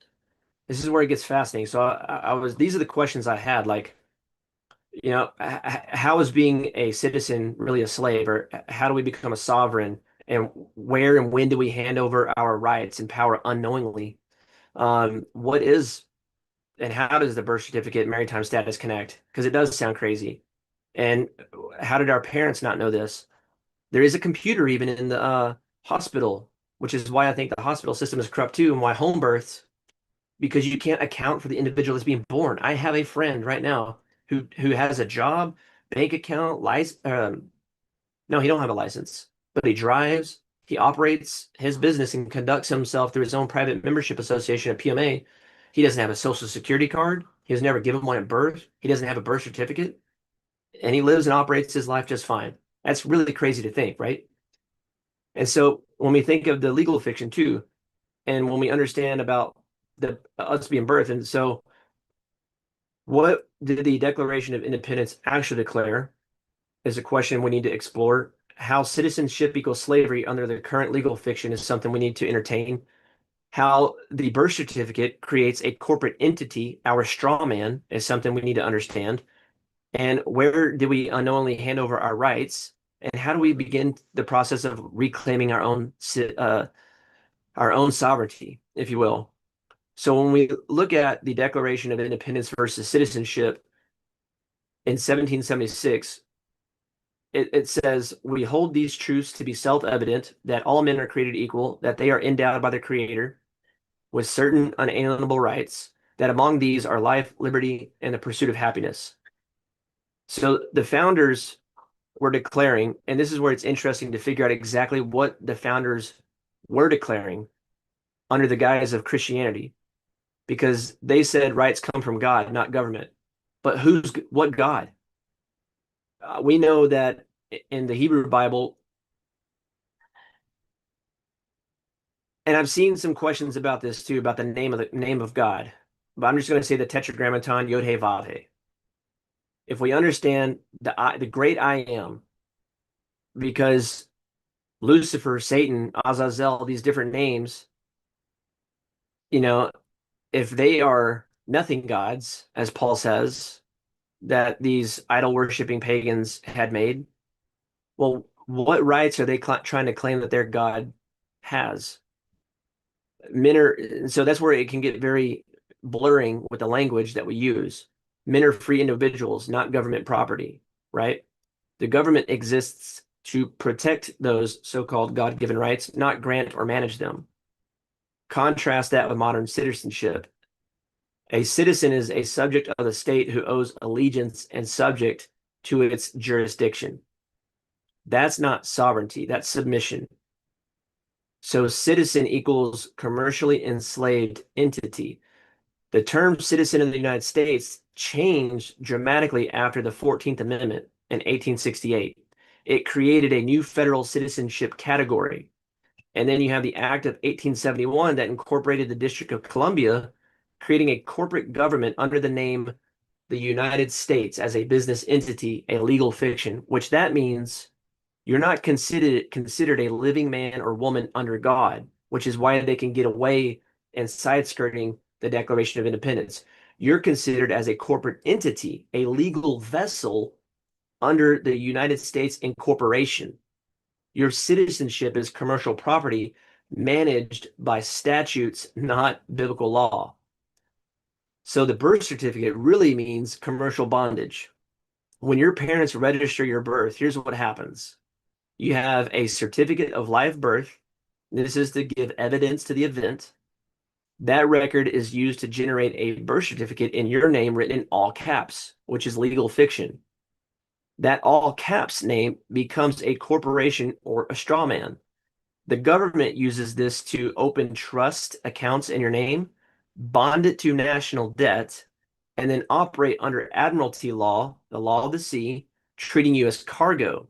this is where it gets fascinating. So these are the questions I had, like, how is being a citizen really a slave, or how do we become a sovereign, and where and when do we hand over our rights and power unknowingly? What is and how does the birth certificate and maritime status connect? Because it does sound crazy. And how did our parents not know this? There is a computer even in the hospital, which is why I think the hospital system is corrupt too, and why home births, because you can't account for the individual that's being born. I have a friend right now who has a job, bank account, license. No, he don't have a license, but he drives. He operates his business and conducts himself through his own private membership association at PMA. He doesn't have a social security card. He was never given one at birth. He doesn't have a birth certificate, and he lives and operates his life just fine. That's really crazy to think, right? And so when we think of the legal fiction too, and when we understand about the us being birthed, and so what did the Declaration of Independence actually declare is a question we need to explore. How citizenship equals slavery under the current legal fiction is something we need to entertain. How the birth certificate creates a corporate entity, our straw man, is something we need to understand. And where do we unknowingly hand over our rights? And how do we begin the process of reclaiming our own sovereignty, if you will? So when we look at the Declaration of Independence versus citizenship in 1776, it says, we hold these truths to be self-evident, that all men are created equal, that they are endowed by the Creator with certain unalienable rights, that among these are life, liberty, and the pursuit of happiness. So the founders were declaring, and this is where it's interesting to figure out exactly what the founders were declaring under the guise of Christianity, because they said rights come from God, not government. But what God? We know that in the Hebrew Bible, and I've seen some questions about this too, about the name of God. But I'm just going to say the Tetragrammaton Yod He Vav He. If we understand the great I am, because Lucifer, Satan, Azazel, these different names, you know, if they are nothing gods, as Paul says, that these idol worshiping pagans had made, well, what rights are they trying to claim that their God has? Men are, so that's where it can get very blurring with the language that we use. Men are free individuals, not government property, right? The government exists to protect those so-called God-given rights, not grant or manage them. Contrast that with modern citizenship. A citizen is a subject of the state who owes allegiance and subject to its jurisdiction. That's not sovereignty, that's submission. So citizen equals commercially enslaved entity. The term citizen in the United States changed dramatically after the 14th Amendment in 1868. It created a new federal citizenship category. And then you have the Act of 1871 that incorporated the District of Columbia, creating a corporate government under the name the United States as a business entity, a legal fiction, which that means you're not considered a living man or woman under God, which is why they can get away and side skirting the Declaration of Independence. you're considered as a corporate entity, a legal vessel under the United States incorporation. Your citizenship is commercial property managed by statutes, not biblical law. So the birth certificate really means commercial bondage. When your parents register your birth, here's what happens. You have a certificate of live birth. This is to give evidence to the event. That record is used to generate a birth certificate in your name written in all caps, which is legal fiction. That all caps name becomes a corporation or a straw man. The government uses this to open trust accounts in your name, bond it to national debt, and then operate under Admiralty law, the law of the sea, treating you as cargo.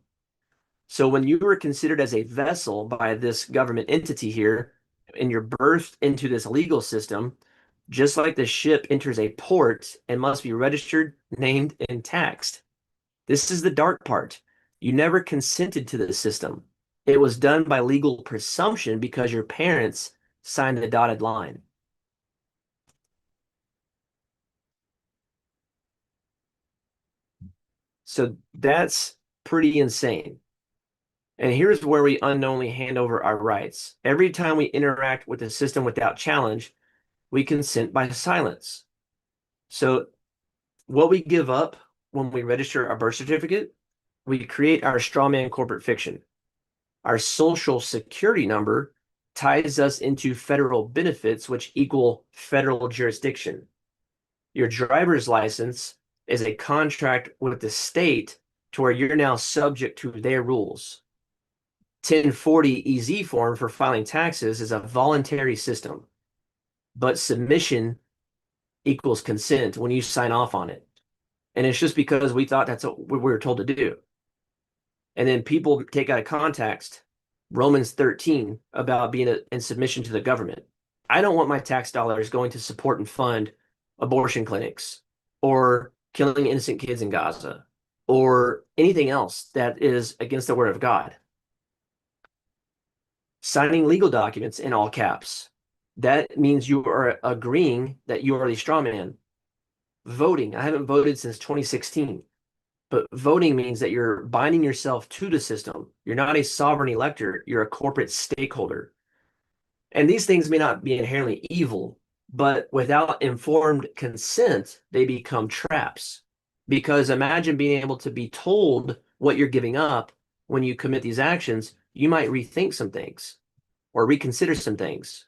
So when you were considered as a vessel by this government entity here, and you're birthed into this legal system, just like the ship enters a port and must be registered, named, and taxed. This is the dark part. You never consented to the system. It was done by legal presumption because your parents signed the dotted line. So that's pretty insane. And here's where we unknowingly hand over our rights. Every time we interact with the system without challenge, we consent by silence. So what we give up when we register our birth certificate, we create our strawman corporate fiction. Our social security number ties us into federal benefits, which equal federal jurisdiction. Your driver's license is a contract with the state to where you're now subject to their rules. 1040 EZ form for filing taxes is a voluntary system, but submission equals consent when you sign off on it. And it's just because we thought that's what we were told to do. And then people take out of context Romans 13 about being in submission to the government. I don't want my tax dollars going to support and fund abortion clinics or killing innocent kids in Gaza or anything else that is against the word of God. Signing legal documents in all caps. That means you are agreeing that you are the straw man. Voting. I haven't voted since 2016. But voting means that you're binding yourself to the system. You're not a sovereign elector, you're a corporate stakeholder. And these things may not be inherently evil, but without informed consent, they become traps. Because imagine being able to be told what you're giving up when you commit these actions, you might rethink some things or reconsider some things.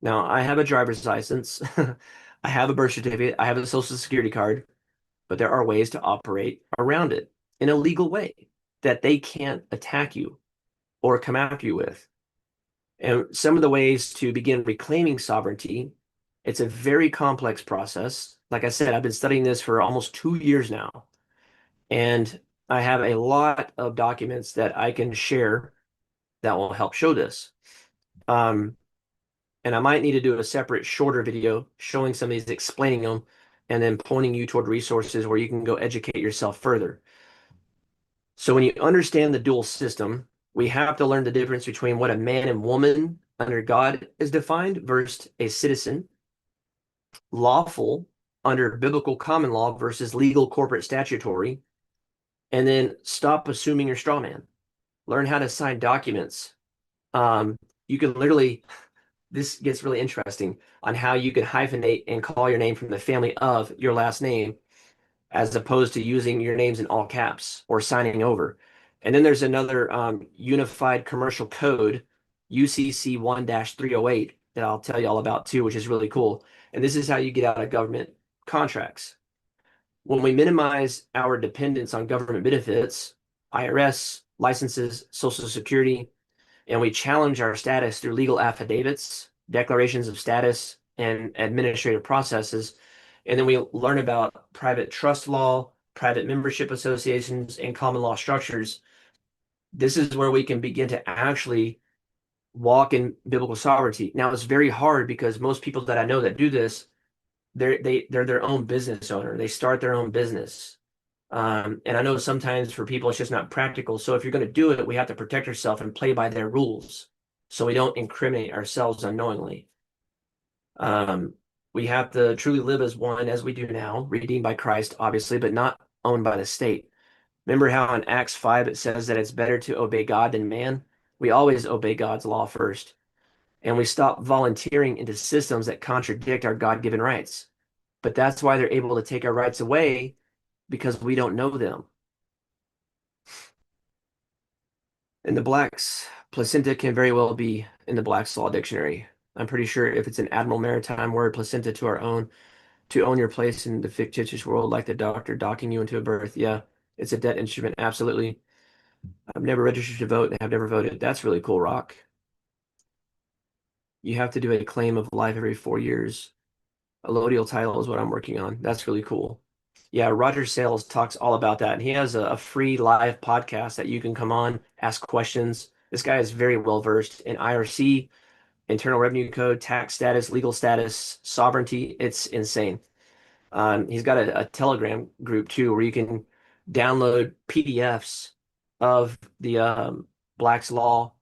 Now, I have a driver's license, I have a birth certificate, I have a social security card, but there are ways to operate around it in a legal way that they can't attack you or come after you with. And some of the ways to begin reclaiming sovereignty, it's a very complex process. Like I said, I've been studying this for almost 2 years now, and I have a lot of documents that I can share that will help show this. And I might need to do a separate shorter video showing some of these, explaining them, and then pointing you toward resources where you can go educate yourself further. So when you understand the dual system, we have to learn the difference between what a man and woman under God is defined versus a citizen, lawful under biblical common law versus legal corporate statutory, and then stop assuming you're straw man. Learn how to sign documents. You can literally, this gets really interesting on how you can hyphenate and call your name from the family of your last name as opposed to using your names in all caps or signing over. And then there's another unified commercial code, UCC 1-308, that I'll tell you all about too, which is really cool. And this is how you get out of government contracts. When we minimize our dependence on government benefits, IRS, licenses, Social Security, and we challenge our status through legal affidavits, declarations of status, and administrative processes, and then we learn about private trust law, private membership associations, and common law structures. This is where we can begin to actually walk in biblical sovereignty. Now, it's very hard because most people that I know that do this, they're their own business owner. They start their own business. And I know sometimes for people it's just not practical. So if you're going to do it, we have to protect ourselves and play by their rules so we don't incriminate ourselves unknowingly. We have to truly live as one as we do now, redeemed by Christ, obviously, but not owned by the state. Remember how in Acts 5 it says that it's better to obey God than man? We always obey God's law first, and we stop volunteering into systems that contradict our God-given rights. But that's why they're able to take our rights away because we don't know them. And the Black's placenta can very well be in the Black's Law Dictionary. I'm pretty sure if it's an Admiral Maritime word, placenta to our own, to own your place in the fictitious world, like the doctor docking you into a birth. Yeah, it's a debt instrument. Absolutely. I've never registered to vote and have never voted. That's really cool, Rock. You have to do a claim of life every 4 years. A allodial title is what I'm working on. That's really cool. Yeah, Roger Sales talks all about that. And he has a free live podcast that you can come on, ask questions. This guy is very well versed in IRC, Internal Revenue Code, tax status, legal status, sovereignty. It's insane. He's got a Telegram group too, where you can download PDFs of the Black's Law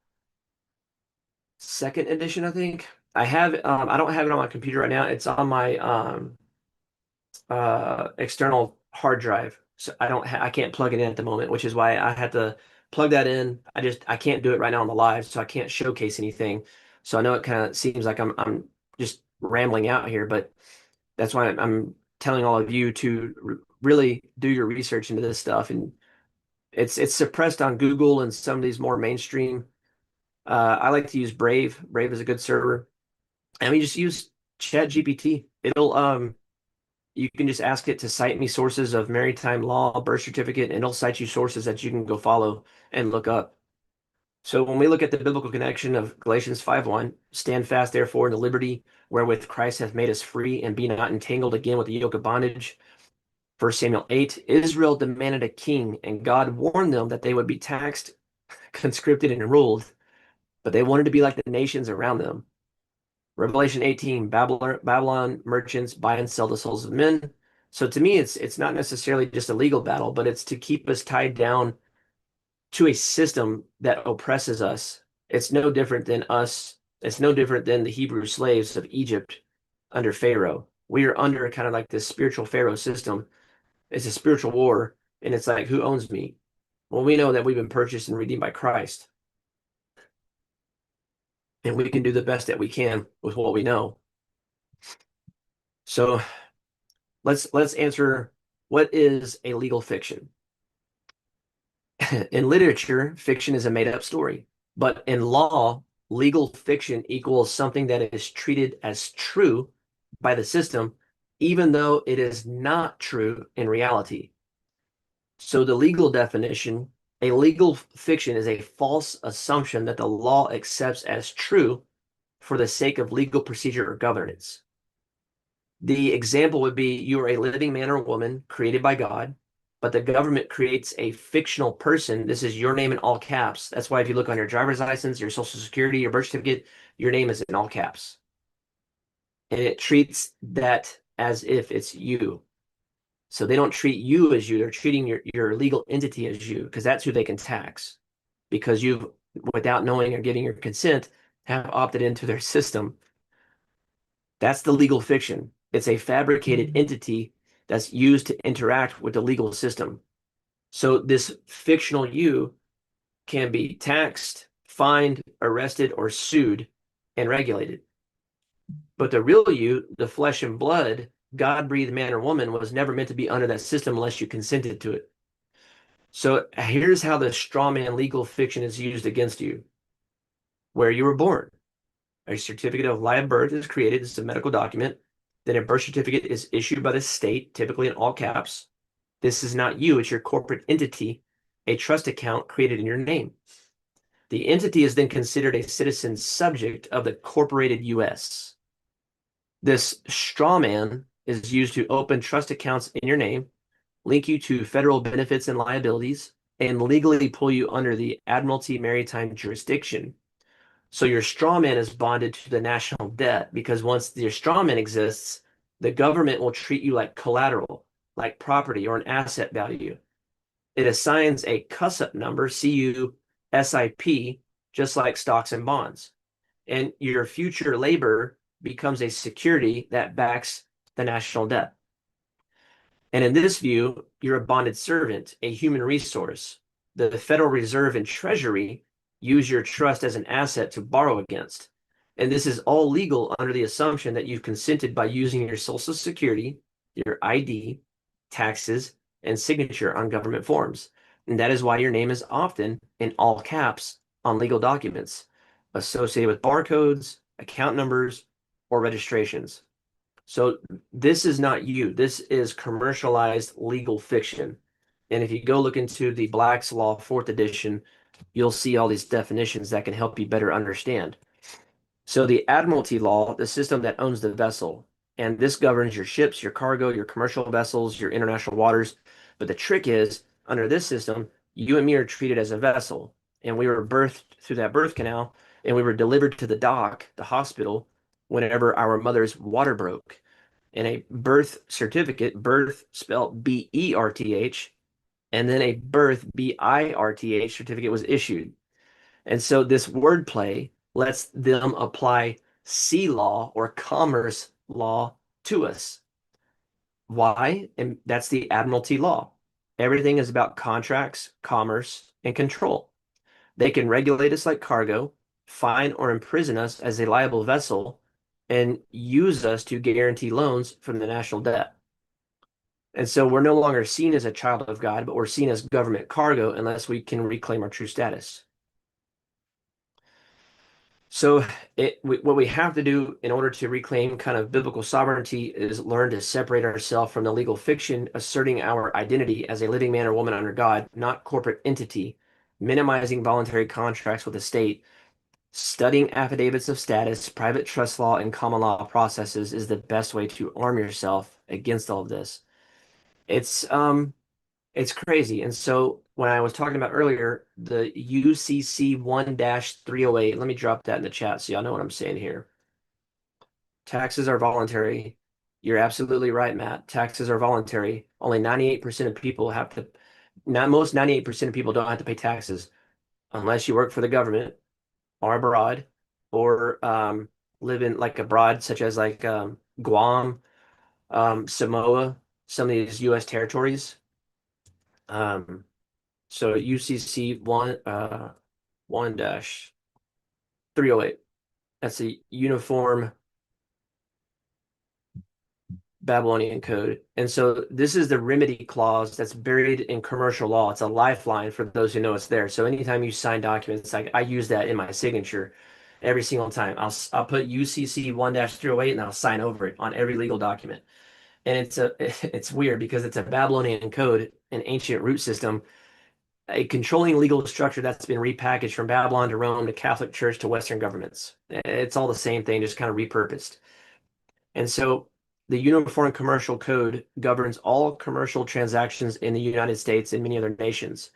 second edition, I think. I don't have it on my computer right now. It's on my external hard drive. So I can't plug it in at the moment, which is why I had to plug that in. I can't do it right now on the live, so I can't showcase anything. So I know it kind of seems like I'm just rambling out here, but that's why I'm telling all of you to really do your research into this stuff. And it's suppressed on Google and some of these more mainstream. I like to use Brave. Brave is a good server. And we just use Chat GPT. It'll you can just ask it to cite me sources of maritime law, birth certificate, and it'll cite you sources that you can go follow and look up. So when we look at the biblical connection of Galatians 5:1, stand fast therefore in the liberty wherewith Christ hath made us free, and be not entangled again with the yoke of bondage. 1 Samuel 8, Israel demanded a king, and God warned them that they would be taxed, conscripted, and ruled, but they wanted to be like the nations around them. Revelation 18, Babylon merchants buy and sell the souls of men. So to me, it's not necessarily just a legal battle, but it's to keep us tied down to a system that oppresses us. It's no different than us. It's no different than the Hebrew slaves of Egypt under Pharaoh. We are under kind of like this spiritual Pharaoh system. It's a spiritual war, and it's like, who owns me? Well, we know that we've been purchased and redeemed by Christ, and we can do the best that we can with what we know. So let's answer, what is a legal fiction? In literature, fiction is a made-up story, but in law, legal fiction equals something that is treated as true by the system, even though it is not true in reality. So the legal definition, a legal fiction is a false assumption that the law accepts as true for the sake of legal procedure or governance. The example would be you are a living man or woman created by God, but the government creates a fictional person. This is your name in all caps. That's why if you look on your driver's license, your social security, your birth certificate, your name is in all caps. And it treats that as if it's you. So they don't treat you as you, they're treating your legal entity as you, because that's who they can tax. Because you've, without knowing or getting your consent, have opted into their system. That's the legal fiction. It's a fabricated entity that's used to interact with the legal system. So this fictional you can be taxed, fined, arrested, or sued and regulated. But the real you, the flesh and blood, God-breathed man or woman, was never meant to be under that system unless you consented to it. So here's how the strawman legal fiction is used against you. Where you were born. A certificate of live birth is created. It's a medical document. Then a birth certificate is issued by the state, typically in all caps. This is not you, it's your corporate entity, a trust account created in your name. The entity is then considered a citizen subject of the corporated US. This straw man is used to open trust accounts in your name, link you to federal benefits and liabilities, and legally pull you under the Admiralty Maritime jurisdiction. So your straw man is bonded to the national debt, because once your straw man exists, the government will treat you like collateral, like property or an asset value. It assigns a CUSIP number, CUSIP, just like stocks and bonds. And your future labor becomes a security that backs the national debt. And in this view, you're a bonded servant, a human resource. The Federal Reserve and Treasury use your trust as an asset to borrow against. And this is all legal under the assumption that you've consented by using your Social Security, your ID, taxes, and signature on government forms. And that is why your name is often in all caps on legal documents associated with barcodes, account numbers, or registrations. So this is not you. This is commercialized legal fiction. And if you go look into the Black's Law 4th edition, you'll see all these definitions that can help you better understand. So the Admiralty Law, the system that owns the vessel, and this governs your ships, your cargo, your commercial vessels, your international waters. But the trick is, under this system, you and me are treated as a vessel, and we were birthed through that birth canal, and we were delivered to the dock, the hospital, whenever our mother's water broke. And a birth certificate, birth spelled B-E-R-T-H, and then a birth B-I-R-T-H certificate was issued. And so this wordplay lets them apply sea law or commerce law to us. Why? And that's the Admiralty law. Everything is about contracts, commerce, and control. They can regulate us like cargo, fine or imprison us as a liable vessel, and use us to guarantee loans from the national debt. And so we're no longer seen as a child of God, but we're seen as government cargo unless we can reclaim our true status. So what we have to do in order to reclaim kind of biblical sovereignty is learn to separate ourselves from the legal fiction, asserting our identity as a living man or woman under God, not corporate entity, minimizing voluntary contracts with the state, studying affidavits of status, private trust law, and common law processes is the best way to arm yourself against all of this. It's crazy. And so when I was talking about earlier, the UCC 1-308, let me drop that in the chat so y'all know what I'm saying here. Taxes are voluntary. You're absolutely right, Matt. Taxes are voluntary. Only 98% of people have to, not most 98% of people don't have to pay taxes unless you work for the government or abroad or live in like abroad, such as like Guam, Samoa, some of these U.S. territories. So UCC 1-308. That's a uniform Babylonian code. And so this is the remedy clause that's buried in commercial law. It's a lifeline for those who know it's there. So anytime you sign documents, like I use that in my signature every single time. I'll put UCC 1-308 and I'll sign over it on every legal document. And it's weird because it's a Babylonian code, an ancient root system, a controlling legal structure that's been repackaged from Babylon to Rome to Catholic Church to Western governments. It's all the same thing, just kind of repurposed. And so the Uniform Commercial Code governs all commercial transactions in the United States and many other nations.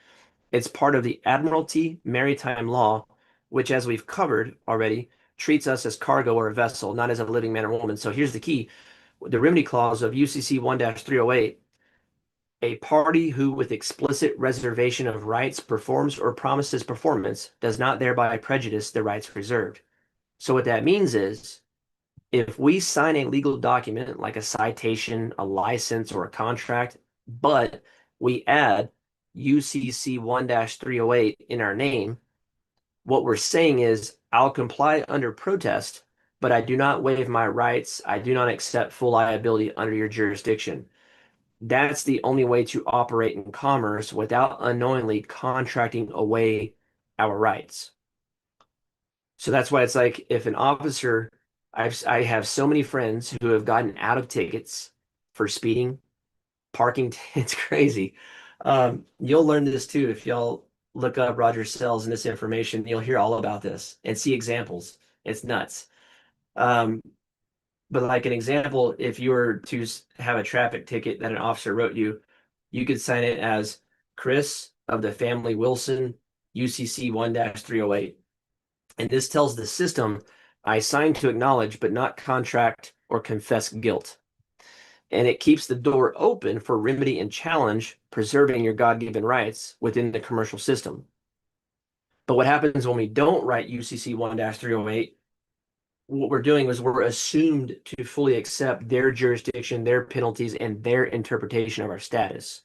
It's part of the Admiralty Maritime Law, which, as we've covered already, treats us as cargo or a vessel, not as a living man or woman. So here's the key. The remedy clause of UCC 1-308, a party who with explicit reservation of rights performs or promises performance does not thereby prejudice the rights reserved. So what that means is if we sign a legal document like a citation, a license, or a contract, but we add UCC 1-308 in our name, what we're saying is I'll comply under protest, but I do not waive my rights. I do not accept full liability under your jurisdiction. That's the only way to operate in commerce without unknowingly contracting away our rights. So that's why it's like if an officer, I have so many friends who have gotten out of tickets for speeding, parking. It's crazy. You'll learn this too if y'all look up Roger Sells and this information. You'll hear all about this and see examples. It's nuts. Um, but like an example, if you were to have a traffic ticket that an officer wrote you, you could sign it as Chris of the family Wilson, UCC 1-308. And this tells the system, I sign to acknowledge, but not contract or confess guilt. And it keeps the door open for remedy and challenge, preserving your God-given rights within the commercial system. But what happens when we don't write UCC 1-308? what we're doing is we're assumed to fully accept their jurisdiction, their penalties, and their interpretation of our status.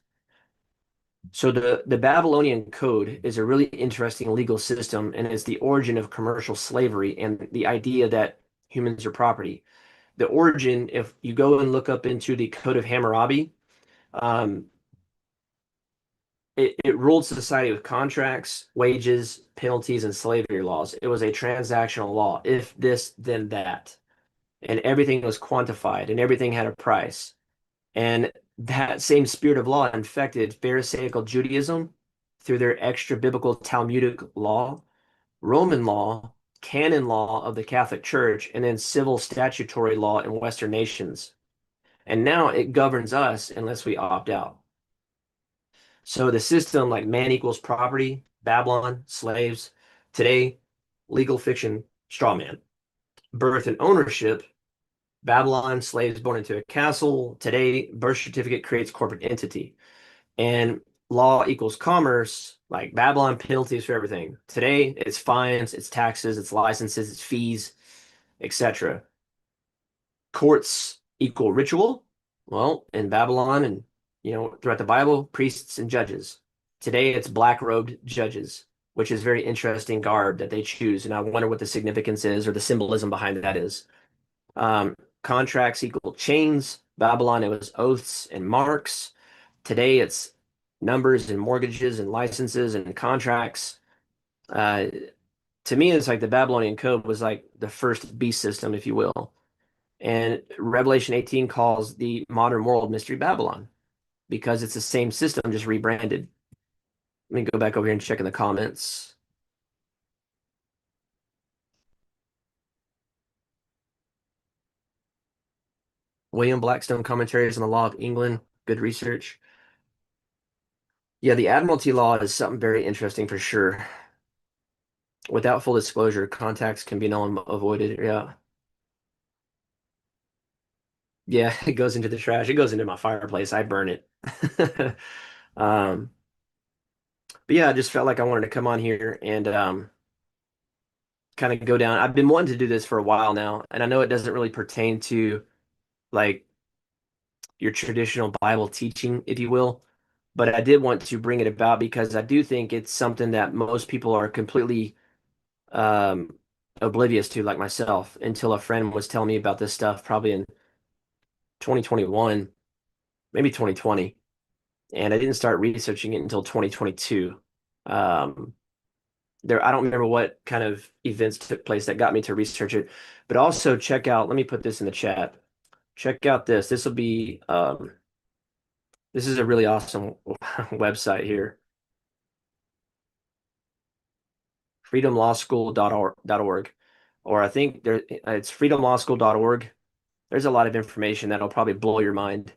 So the Babylonian Code is a really interesting legal system, and it's the origin of commercial slavery and the idea that humans are property. The origin, if you go and look up into the Code of Hammurabi, um, it ruled society with contracts, wages, penalties, and slavery laws. It was a transactional law. If this, then that. And everything was quantified and everything had a price. And that same spirit of law infected Pharisaical Judaism through their extra biblical Talmudic law, Roman law, canon law of the Catholic Church, and then civil statutory law in Western nations. And now it governs us unless we opt out. So the system like man equals property, Babylon, slaves, today, legal fiction, straw man. Birth and ownership, Babylon, slaves born into a castle. Today, birth certificate creates corporate entity. And law equals commerce, like Babylon, penalties for everything. Today, it's fines, it's taxes, it's licenses, it's fees, etc. Courts equal ritual. Well, in Babylon and throughout the Bible, priests and judges. Today, it's black-robed judges, which is very interesting garb that they choose. And I wonder what the significance is or the symbolism behind that is. Contracts equal chains. Babylon, it was oaths and marks. Today, it's numbers and mortgages and licenses and contracts. Uh, to me, it's like the Babylonian Code was like the first beast system, if you will. And Revelation 18 calls the modern world Mystery Babylon because it's the same system, just rebranded. Let me go back over here and check in the comments. William Blackstone commentaries on the law of England. Good research. Yeah, the Admiralty law is something very interesting for sure. Without full disclosure, contacts can be null and avoided. Yeah. Yeah, it goes into the trash. It goes into my fireplace. I burn it. Um, but yeah, I just felt like I wanted to come on here and kind of go down. I've been wanting to do this for a while now, and I know it doesn't really pertain to like your traditional Bible teaching, if you will, but I did want to bring it about because I do think it's something that most people are completely um, oblivious to, like myself, until a friend was telling me about this stuff probably in 2021, maybe 2020. And I didn't start researching it until 2022. Um, I don't remember what kind of events took place that got me to research it, but also check out, let me put this in the chat. Check out this. This is a really awesome website here. freedomlawschool.org, or I think it's freedomlawschool.org. There's a lot of information that'll probably blow your mind.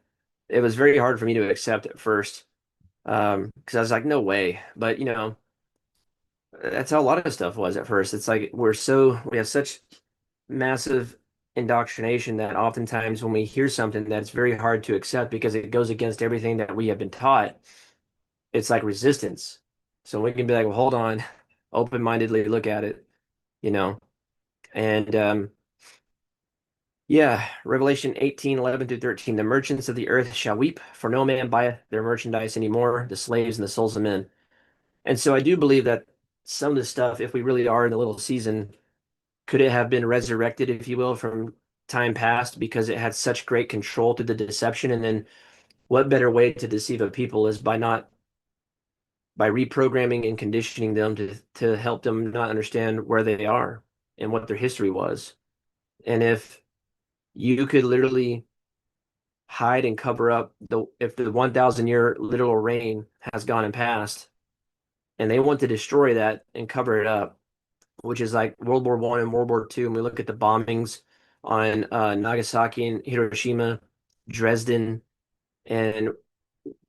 It was very hard for me to accept at first, because I was like, no way. But that's how a lot of stuff was at first. It's like we have such massive indoctrination that oftentimes when we hear something that's very hard to accept because it goes against everything that we have been taught, it's like resistance. So we can be like, well, hold on, open-mindedly look at it, you know. And yeah, Revelation 18:11 through 13. The merchants of the earth shall weep, for no man buyeth their merchandise anymore, the slaves and the souls of men. And so I do believe that some of this stuff, if we really are in the little season, could it have been resurrected, if you will, from time past because it had such great control through the deception? And then what better way to deceive a people is by reprogramming and conditioning them to help them not understand where they are and what their history was. And if you could literally hide and cover up if the 1,000-year literal reign has gone and passed, and they want to destroy that and cover it up, which is like World War One and World War Two. And we look at the bombings on Nagasaki and Hiroshima, Dresden, and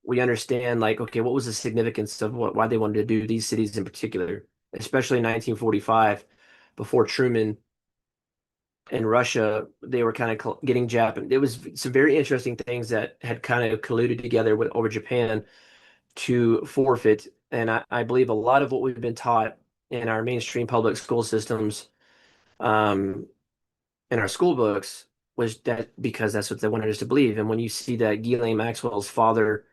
we understand like, okay, what was the significance of why they wanted to do these cities in particular, especially in 1945, before Truman and Russia, they were kind of getting Japan. There was some very interesting things that had kind of colluded together over Japan to forfeit. And I believe a lot of what we've been taught in our mainstream public school systems, um, in our school books was that because that's what they wanted us to believe. And when you see that Ghislaine Maxwell's father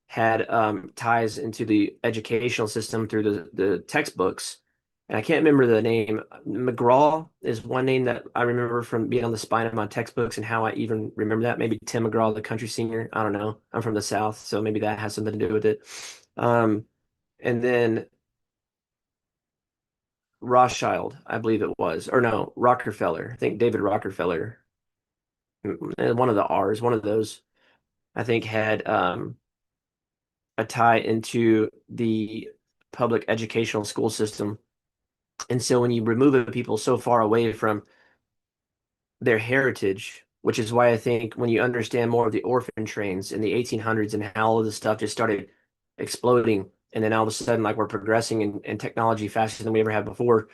had ties into the educational system through the textbooks, and I can't remember the name. McGraw is one name that I remember from being on the spine of my textbooks and how I even remember that. Maybe Tim McGraw, the country singer. I don't know. I'm from the South, so maybe that has something to do with it. Um, and then Rothschild, I believe it was, or no, Rockefeller. I think David Rockefeller, one of the R's, one of those, I think had a tie into the public educational school system. And so when you remove a people so far away from their heritage, which is why I think when you understand more of the orphan trains in the 1800s and how all of this stuff just started exploding, and then all of a sudden, like we're progressing in technology faster than we ever have before,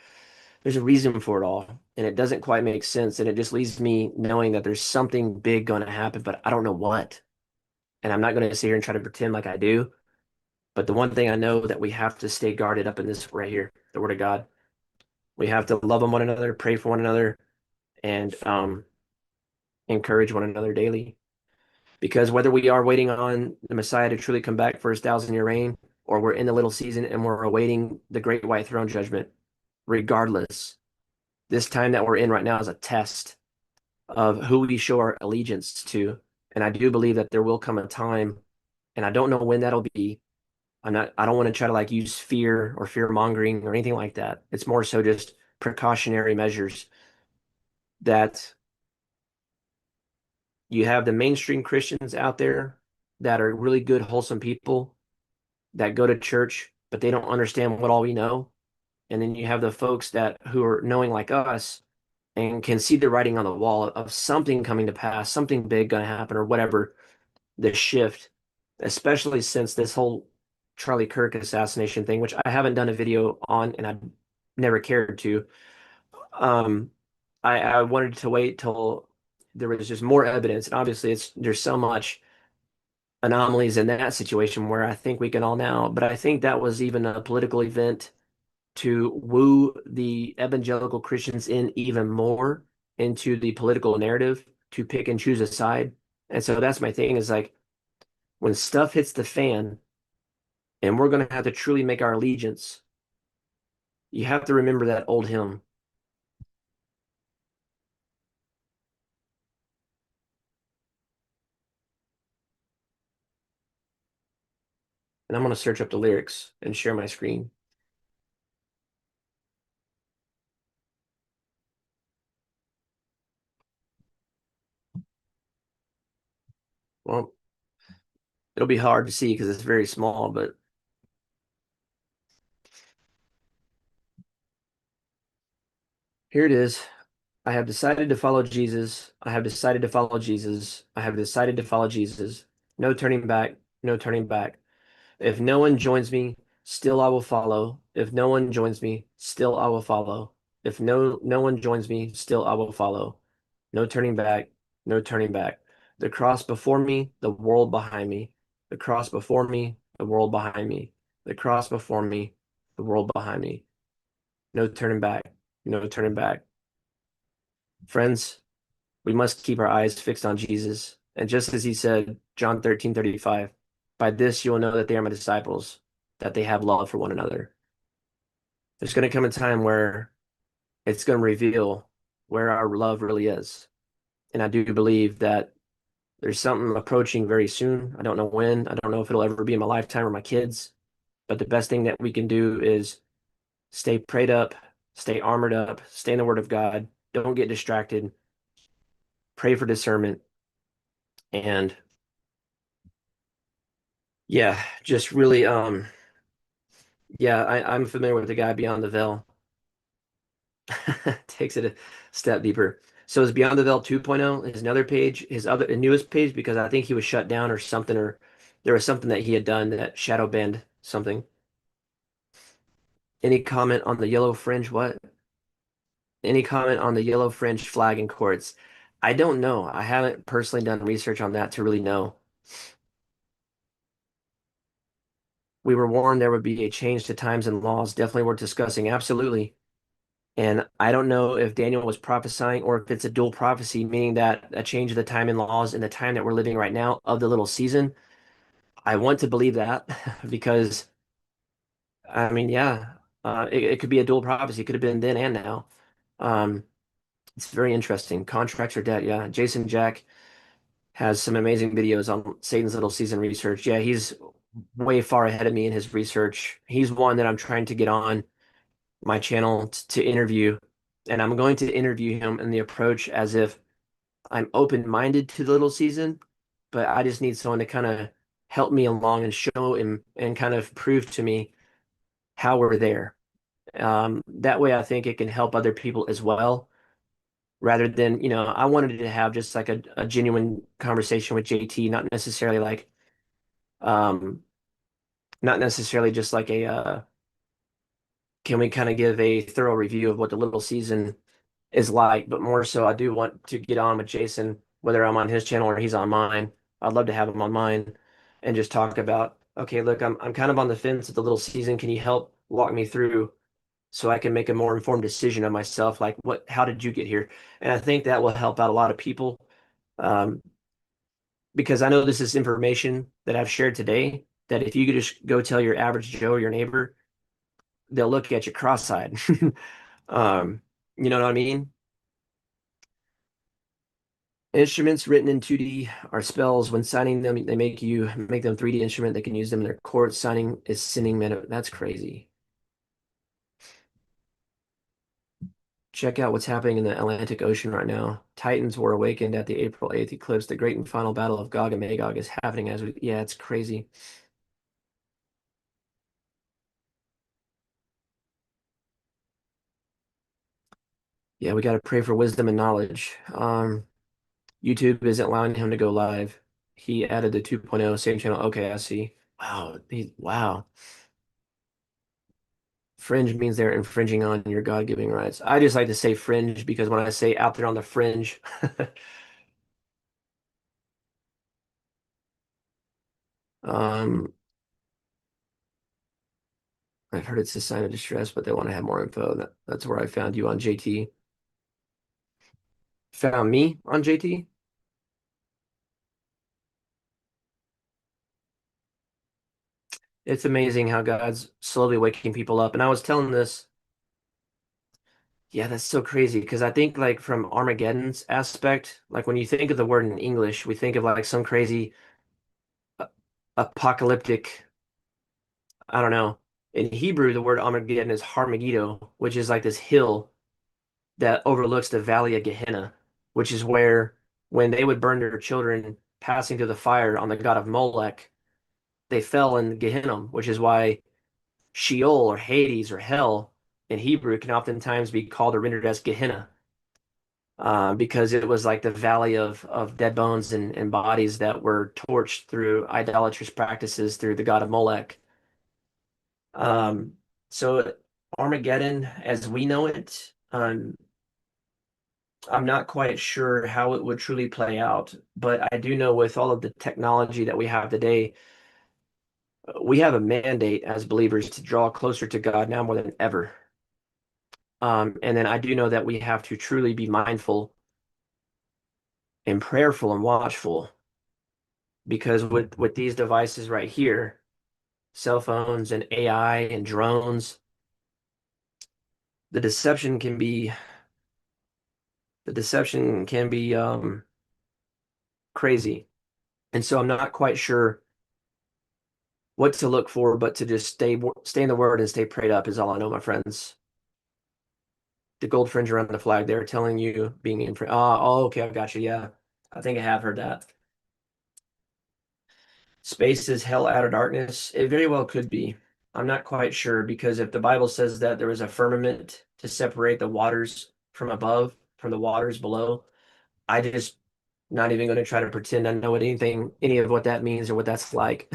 there's a reason for it all. And it doesn't quite make sense. And it just leaves me knowing that there's something big going to happen, but I don't know what. And I'm not going to sit here and try to pretend like I do. But the one thing I know that we have to stay guarded up in this right here, the Word of God. We have to love on one another, pray for one another, and encourage one another daily. Because whether we are waiting on the Messiah to truly come back for his 1,000-year reign, or we're in the little season and we're awaiting the great white throne judgment, regardless, this time that we're in right now is a test of who we show our allegiance to. And I do believe that there will come a time, and I don't know when that'll be. I don't want to try to like use fear or fear mongering or anything like that. It's more so just precautionary measures that you have the mainstream Christians out there that are really good, wholesome people that go to church, but they don't understand what all we know. And then you have the folks that who are knowing like us and can see the writing on the wall of something coming to pass, something big going to happen, or whatever the shift, especially since this whole Charlie Kirk assassination thing, which I haven't done a video on and I never cared to. Um, I wanted to wait till there was just more evidence, and obviously there's so much anomalies in that situation where I think we can all now, but I think that was even a political event to woo the evangelical Christians in even more into the political narrative to pick and choose a side. And so that's my thing is like when stuff hits the fan and we're going to have to truly make our allegiance, you have to remember that old hymn. And I'm going to search up the lyrics and share my screen. Well, it'll be hard to see because it's very small, but here it is. I have decided to follow Jesus. I have decided to follow Jesus. I have decided to follow Jesus. No turning back, no turning back. If no one joins me, still I will follow. If no one joins me, still I will follow. If no one joins me, still I will follow. No turning back, no turning back. The cross before me, the world behind me. The cross before me, the world behind me. The cross before me, the world behind me. No turning back, no turning back. Friends, we must keep our eyes fixed on Jesus. And just as he said, John 13:35, by this you will know that they are my disciples, that they have love for one another. There's going to come a time where it's going to reveal where our love really is. And I do believe that there's something approaching very soon. I don't know when. I don't know if it'll ever be in my lifetime or my kids. But the best thing that we can do is stay prayed up, stay armored up, stay in the Word of God. Don't get distracted. Pray for discernment. And yeah, just really yeah, I'm familiar with the guy Beyond the Veil. Takes it a step deeper. So is Beyond the Veil 2.0 is another page, his other newest page, because I think he was shut down or something, or there was something that he had done that shadow banned something. Any comment on the yellow fringe? What? Any comment on the yellow fringe flag in courts? I don't know. I haven't personally done research on that to really know. We were warned there would be a change to times and laws. Definitely worth discussing. Absolutely. And I don't know if Daniel was prophesying or if it's a dual prophecy, meaning that a change of the time and laws in the time that we're living right now of the little season. I want to believe that because, I mean, yeah, it could be a dual prophecy. It could have been then and now. Um, it's very interesting. Contracts or debt. Yeah. Jason Jack has some amazing videos on Satan's little season research. Yeah, he's way far ahead of me in his research. He's one that I'm trying to get on my channel to interview, and I'm going to interview him in the approach as if I'm open-minded to the little season, but I just need someone to kind of help me along and show him and kind of prove to me how we're there. That way, I think it can help other people as well, rather than, I wanted to have just like a genuine conversation with JT, um, not necessarily just like can we kind of give a thorough review of what the little season is like, but more so I do want to get on with Jason, whether I'm on his channel or he's on mine. I'd love to have him on mine and just talk about, okay, look, I'm kind of on the fence with the little season. Can you help walk me through so I can make a more informed decision of myself? Like how did you get here? And I think that will help out a lot of people. Um, because I know this is information that I've shared today that if you could just go tell your average Joe or your neighbor, they'll look at you cross-eyed. Um, you know what I mean? Instruments written in 2D are spells. When signing them, they make them 3D instrument. They can use them in their court. Signing is sinning men. That's crazy. Check out what's happening in the Atlantic Ocean right now. Titans were awakened at the April 8th eclipse. The great and final battle of Gog and Magog is happening yeah, it's crazy. Yeah, we got to pray for wisdom and knowledge. YouTube isn't allowing him to go live. He added the 2.0 same channel. Okay, I see. Wow. Fringe means they're infringing on your God-giving rights. I just like to say fringe because when I say out there on the fringe, um, I've heard it's a sign of distress, but they want to have more info. That's where I found you on JT. Found me on JT? It's amazing how God's slowly waking people up. And I was telling this, yeah, that's so crazy because I think like from Armageddon's aspect, like when you think of the word in English, we think of like some crazy uh, apocalyptic, I don't know. In Hebrew, the word Armageddon is Harmageddo, which is like this hill that overlooks the valley of Gehenna, which is where when they would burn their children passing through the fire on the god of Molech, they fell in Gehenna, which is why Sheol or Hades or hell in Hebrew can oftentimes be called or rendered as Gehenna, because it was like the valley of dead bones and bodies that were torched through idolatrous practices through the god of Molech. Um, so Armageddon, as we know it, I'm not quite sure how it would truly play out, but I do know with all of the technology that we have today, we have a mandate as believers to draw closer to God now more than ever. And then I do know that we have to truly be mindful and prayerful and watchful because with these devices right here, cell phones and AI and drones, the deception can be the deception can be crazy. And so I'm not quite sure what to look for, but to just stay in the word and stay prayed up is all I know, my friends. The gold fringe around the flag, they're telling you being in. Okay, I got you. Yeah, I think I have heard that. Space is hell out of darkness. It very well could be. I'm not quite sure because if the Bible says that there was a firmament to separate the waters from above from the waters below, I just not even going to try to pretend I know any of what that means or what that's like.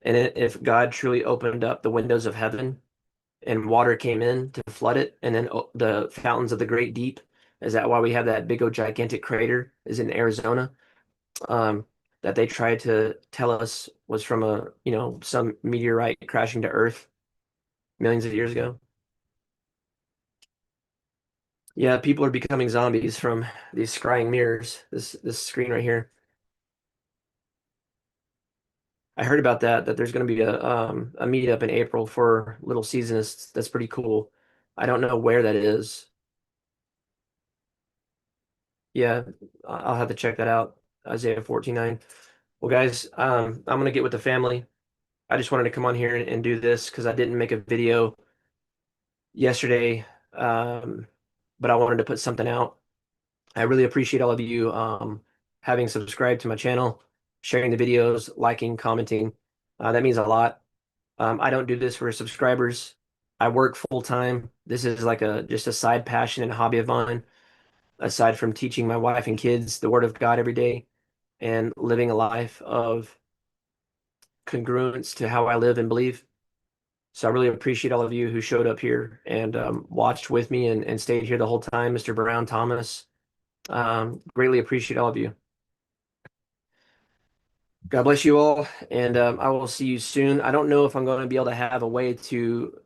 And if God truly opened up the windows of heaven and water came in to flood it, and then the fountains of the great deep. Is that why we have that big old gigantic crater is in Arizona? That they tried to tell us was from some meteorite crashing to Earth millions of years ago. Yeah, people are becoming zombies from these scrying mirrors. This screen right here. I heard about that there's going to be a meetup in April for Little Seasons. That's pretty cool. I don't know where that is. Yeah, I'll have to check that out. Isaiah 14:9. Well, guys, I'm gonna get with the family. I just wanted to come on here and do this because I didn't make a video yesterday, um, but I wanted to put something out. I really appreciate all of you having subscribed to my channel, sharing the videos, liking, commenting. That means a lot. I don't do this for subscribers. I work full time. This is like a just a side passion and hobby of mine, aside from teaching my wife and kids the Word of God every day and living a life of congruence to how I live and believe. So I really appreciate all of you who showed up here and watched with me and stayed here the whole time. Mr. Brown, Thomas, greatly appreciate all of you. God bless you all, and I will see you soon. I don't know if I'm going to be able to have a way to,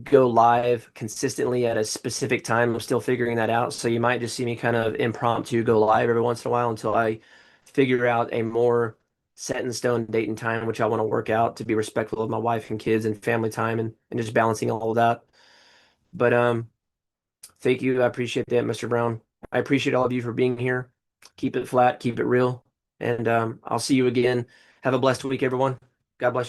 go live consistently at a specific time. I'm still figuring that out. So you might just see me kind of impromptu go live every once in a while until I figure out a more set in stone date and time, which I want to work out to be respectful of my wife and kids and family time and just balancing all of that. But thank you. I appreciate that, Mr. Brown. I appreciate all of you for being here. Keep it flat, keep it real. And I'll see you again. Have a blessed week, everyone. God bless you.